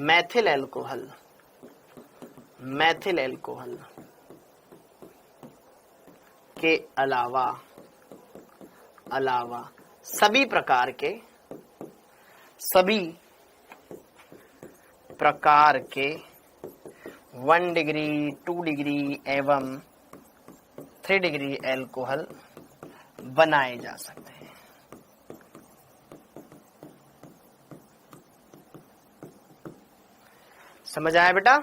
Speaker 1: मैथिल एल्कोहल के अलावा सभी प्रकार के 1 डिग्री 2 डिग्री एवं 3 डिग्री एल्कोहल बनाए जा सकते हैं। समझ आया बेटा?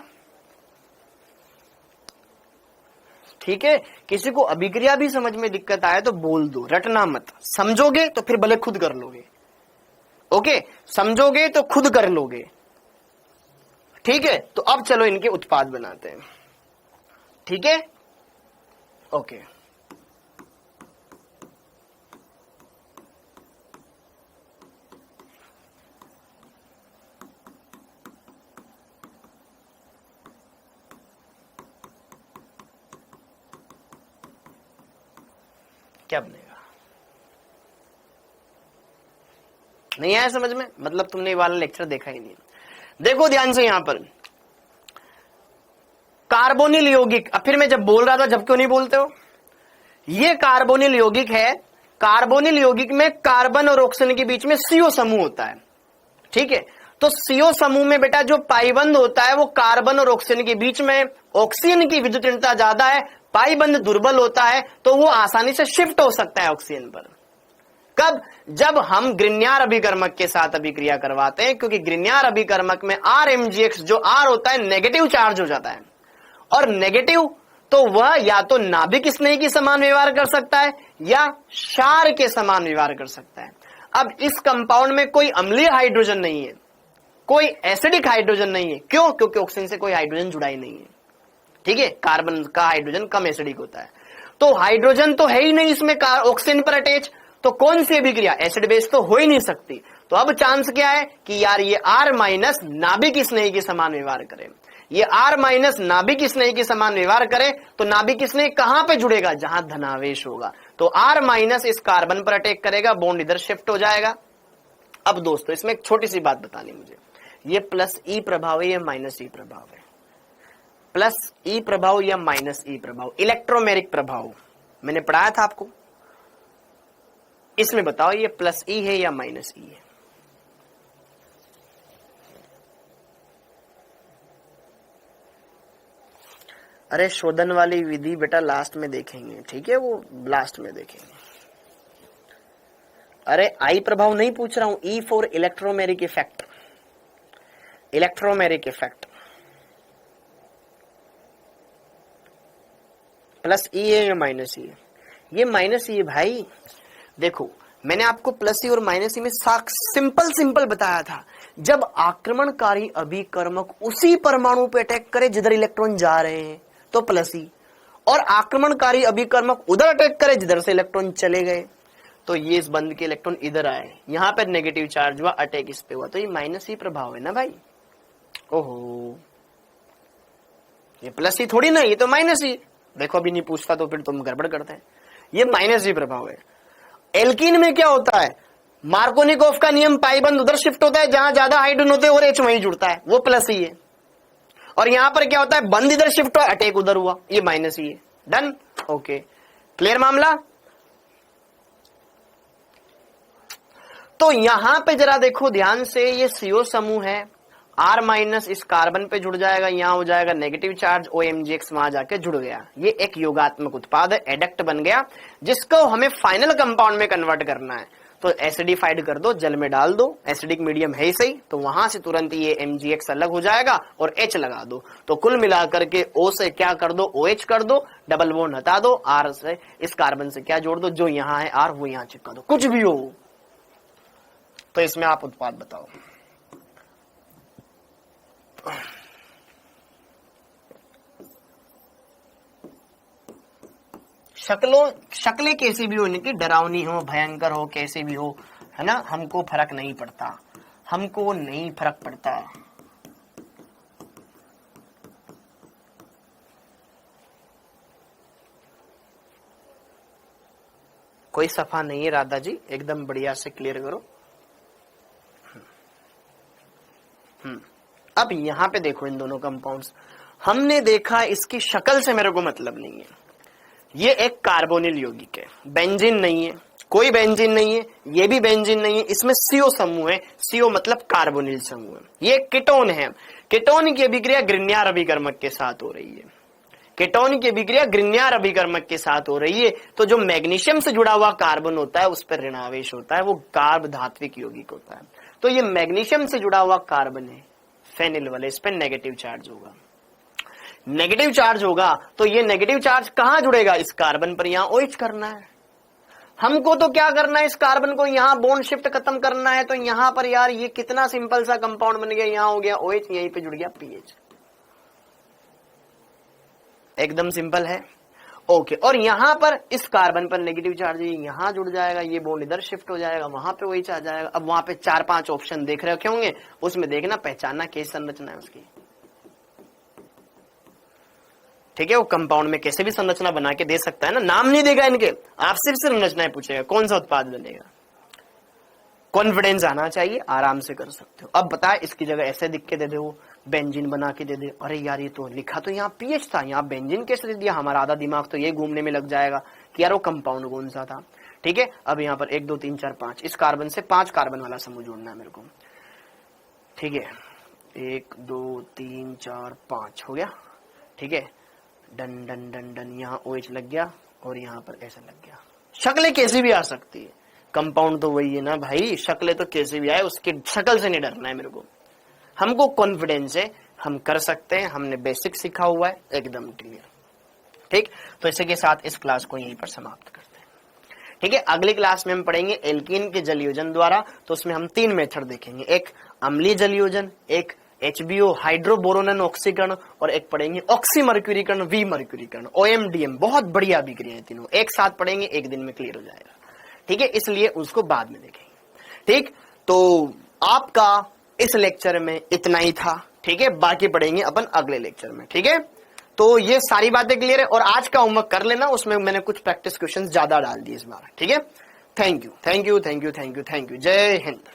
Speaker 1: ठीक है, किसी को अभिक्रिया भी समझ में दिक्कत आए तो बोल दो, रटना मत। समझोगे तो फिर भले खुद कर लोगे। ओके, समझोगे तो खुद कर लोगे। ठीक है, तो अब चलो इनके उत्पाद बनाते हैं। ठीक है, ओके। क्या बनेगा? नहीं आया समझ में? मतलब तुमने ये वाला लेक्चर देखा ही नहीं। देखो ध्यान से, यहां पर कार्बोनिल यौगिक। अब फिर मैं जब बोल रहा था, जब क्यों नहीं बोलते हो? ये कार्बोनिल यौगिक है। कार्बोनिल यौगिक में कार्बन और ऑक्सीजन के बीच में CO समूह होता है। ठीक है, तो CO समूह में बेटा जो पाईबंध होता है वो कार्बन और ऑक्सीजन के बीच में, ऑक्सीजन की विद्युतीयता ज्यादा है, पाईबंध दुर्बल होता है, तो वो आसानी से शिफ्ट हो सकता है ऑक्सीजन पर। कब? जब हम ग्रिग्नार अभिकर्मक के साथ अभिक्रिया करवाते हैं, क्योंकि ग्रिग्नार अभिकर्मक में RMgx जो R होता है नेगेटिव चार्ज हो जाता है, और नेगेटिव तो वह या तो नाभिक स्नेही के समान व्यवहार कर सकता है या क्षार के समान व्यवहार कर सकता है। अब इस कंपाउंड में कोई अम्लीय हाइड्रोजन नहीं है, कोई एसिडिक हाइड्रोजन नहीं है। क्यों? क्योंकि ऑक्सीजन से कोई हाइड्रोजन जुड़ा ही नहीं है। ठीक है, कार्बन का हाइड्रोजन कम एसिडिक होता है, तो हाइड्रोजन तो है ही नहीं इसमें ऑक्सीजन पर अटैच, तो कौन सी अभिक्रिया? एसिड बेस तो हो ही नहीं सकती। तो अब चांस क्या है कि यार ये R- नाभिक स्नेही के समान व्यवहार करे। ये R- नाभिक स्नेही के समान व्यवहार करे तो नाभिक स्नेही कहां पे जुड़ेगा? जहां धनावेश होगा। तो R- इस कार्बन पर अटैक करेगा, बॉन्ड इधर शिफ्ट हो जाएगा। अब दोस्तों इसमें एक छोटी सी बात बतानी मुझे, ये +E प्रभाव है या -E प्रभाव है? +E प्रभाव या -E प्रभाव? इलेक्ट्रोमेरिक प्रभाव मैंने पढ़ाया था आपको, इसमें बताओ ये +E है या -E है? अरे शोधन वाली विधि बेटा लास्ट में देखेंगे, ठीक है, वो लास्ट में देखेंगे। अरे I प्रभाव नहीं पूछ रहा हूं, E for electromeric effect. Electromeric effect +E है या -E है? ये -E है भाई। देखो मैंने आपको +E और -E में सिंपल बताया था। जब आक्रमणकारी अभिकर्मक उसी परमाणु पे अटैक करे जिधर इलेक्ट्रॉन जा रहे हैं तो +E, और आक्रमणकारी अभिकर्मक उधर अटैक करे जिधर से इलेक्ट्रॉन चले गए, तो ये इस बंद के इलेक्ट्रॉन इधर आए, यहां पर नेगेटिव चार्ज हुआ, अटैक इस पे हुआ, तो ये -E प्रभाव है ना भाई। ओहो, ये +E थोड़ी ना, ये तो -E। देखो अभी नहीं पूछता तो फिर तुम गड़बड़ करते हैं। ये -E प्रभाव है। एल्कीन में क्या होता है? मार्कोनिकोव का नियम, पाईबंध उधर शिफ्ट होता है जहां ज्यादा हाइड्रोजन होते हैं और H वहीं जुड़ता है, वो +E है। और यहां पर क्या होता है? बंद इधर शिफ्ट हुआ, अटैक उधर हुआ, ये -E है। डन? ओके, क्लियर मामला? तो यहां पे जरा देखो ध्यान से, ये CO समूह है, R- इस कार्बन पे जुड़ जाएगा, यहां हो जाएगा नेगेटिव चार्ज, OMgx वहां जाके जुड़ गया। ये एक योगात्मक उत्पाद है, एडक्ट बन गया, जिसको हमें फाइनल कंपाउंड में कन्वर्ट करना है। तो एसिडिफाइड कर दो, जल में डाल दो, एसिडिक मीडियम है ही सही, तो वहां से तुरंत ये MgX अलग हो जाएगा और H लगा दो। तो कुल मिलाकर के O से क्या कर दो? OH कर दो, डबल बॉन्ड हटा दो, R से इस कार्बन से क्या जोड़ दो? जो यहां है R वो यहां चिपका दो, कुछ भी हो। तो इसमें आप उत्पाद बताओ। शक्लें कैसी भी हो, इनकी डरावनी हो, भयंकर हो, कैसे भी हो, है ना, हमको फर्क नहीं पड़ता, हमको नहीं फर्क पड़ता। कोई सफा नहीं है राधा जी, एकदम बढ़िया से क्लियर करो। अब यहां पे देखो इन दोनों कंपाउंड्स, हमने देखा इसकी शक्ल से मेरे को मतलब नहीं है। ये एक कार्बोनिल यौगिक है, बेंजीन नहीं है, कोई बेंजीन नहीं है, ये भी बेंजीन नहीं है, इसमें सीओ समूह है, सीओ मतलब कार्बोनिल समूह है। ये कीटोन है, कीटोन की अभिक्रिया ग्रिग्नार अभिकर्मक के साथ हो रही है, कीटोन की अभिक्रिया ग्रिग्नार अभिकर्मक के साथ हो रही है। तो जो मैग्नीशियम से जुड़ा हुआ कार्बन होता है उस पर ऋणावेश होता है, वो कार्ब धात्विक यौगिक होता है। तो ये मैग्नीशियम से जुड़ा हुआ कार्बन है, फेनिल वाले, इस पर नेगेटिव चार्ज होगा। नेगेटिव चार्ज होगा तो ये नेगेटिव चार्ज कहां जुड़ेगा, इस कार्बन पर, यहां OH करना है हमको। तो क्या करना है, इस कार्बन को यहां बॉन्ड शिफ्ट खत्म करना है। तो यहां पर यार ये कितना सिंपल सा कंपाउंड बन गया, यहां हो गया OH, यहीं पे जुड़ गया pH, एकदम सिंपल है। ओके, और यहां पर इस कार्बन पर नेगेटिव चार्ज यहां जुड़ जाएगा, ये बॉन्ड इधर शिफ्ट हो जाएगा, वहां पे OH आ जाएगा। अब वहां पे 4-5 ऑप्शन देख रखे होंगे, उसमें देखना, पहचानना कैसी संरचना है उसकी, ठीक है। वो कंपाउंड में कैसे भी संरचना बना के दे सकता है ना, नाम नहीं देगा इनके, आपसे सिर्फ संरचनाएं पूछेगा, कौन सा उत्पाद बनेगा। कॉन्फिडेंस आना चाहिए, आराम से कर सकते हो। अब बताए इसकी जगह ऐसे लिख के दे दे, वो बेंजीन बना के दे दे, अरे यार ये तो लिखा तो यहाँ पीएच था, यहाँ बेंजीन कैसे दे दिया, हमारा आधा दिमाग तो ये घूमने में लग जाएगा कि यार वो कंपाउंड कौन सा था। ठीक है, अब यहाँ पर 1 2 3 4 5, इस कार्बन से 5 कार्बन वाला समूह जोड़ना है मेरे को। ठीक है, 1 2 3 4 5 हो गया। ठीक है, डन डन डन डन, यहाँ OH लग गया और यहाँ पर ऐसा लग गया। शक्लें कैसी भी आ सकती है, कंपाउंड तो वही है ना भाई, शक्लें तो कैसे भी आए, उसकी शक्ल से नहीं डरना है मेरे को। हमको कॉन्फिडेंस है, हम कर सकते हैं, हमने बेसिक सीखा हुआ है, एकदम क्लियर। ठीक, तो इसी के साथ इस क्लास को यहीं पर समाप्त करते हैं। ठीक है, अगली क्लास में हम पढ़ेंगे एल्कीन के जल योजन द्वारा। तो उसमें हम 3 मेथड देखेंगे, एक अम्लीय जल योजन, एक HBO हाइड्रोबोरोनन ऑक्सीकरण, और एक पढ़ेंगे ऑक्सीमर्क्यूरीकरण, विमर्क्यूरीकरण, OMDM। बहुत बढ़िया अभिक्रिया है तीनों, एक साथ पढ़ेंगे, एक दिन में क्लियर हो जाएगा। ठीक है, इसलिए उसको बाद में देखेंगे। ठीक, तो आपका इस लेक्चर में इतना ही था। ठीक है, बाकी पढ़ेंगे अपन अगले लेक्चर में। ठीक है, तो ये सारी बातें क्लियर है, और आज का होमवर्क कर लेना, उसमें मैंने कुछ प्रैक्टिस क्वेश्चंस ज्यादा डाल दिए इस बार। ठीक है, thank you thank you thank you thank you thank you, जय हिंद।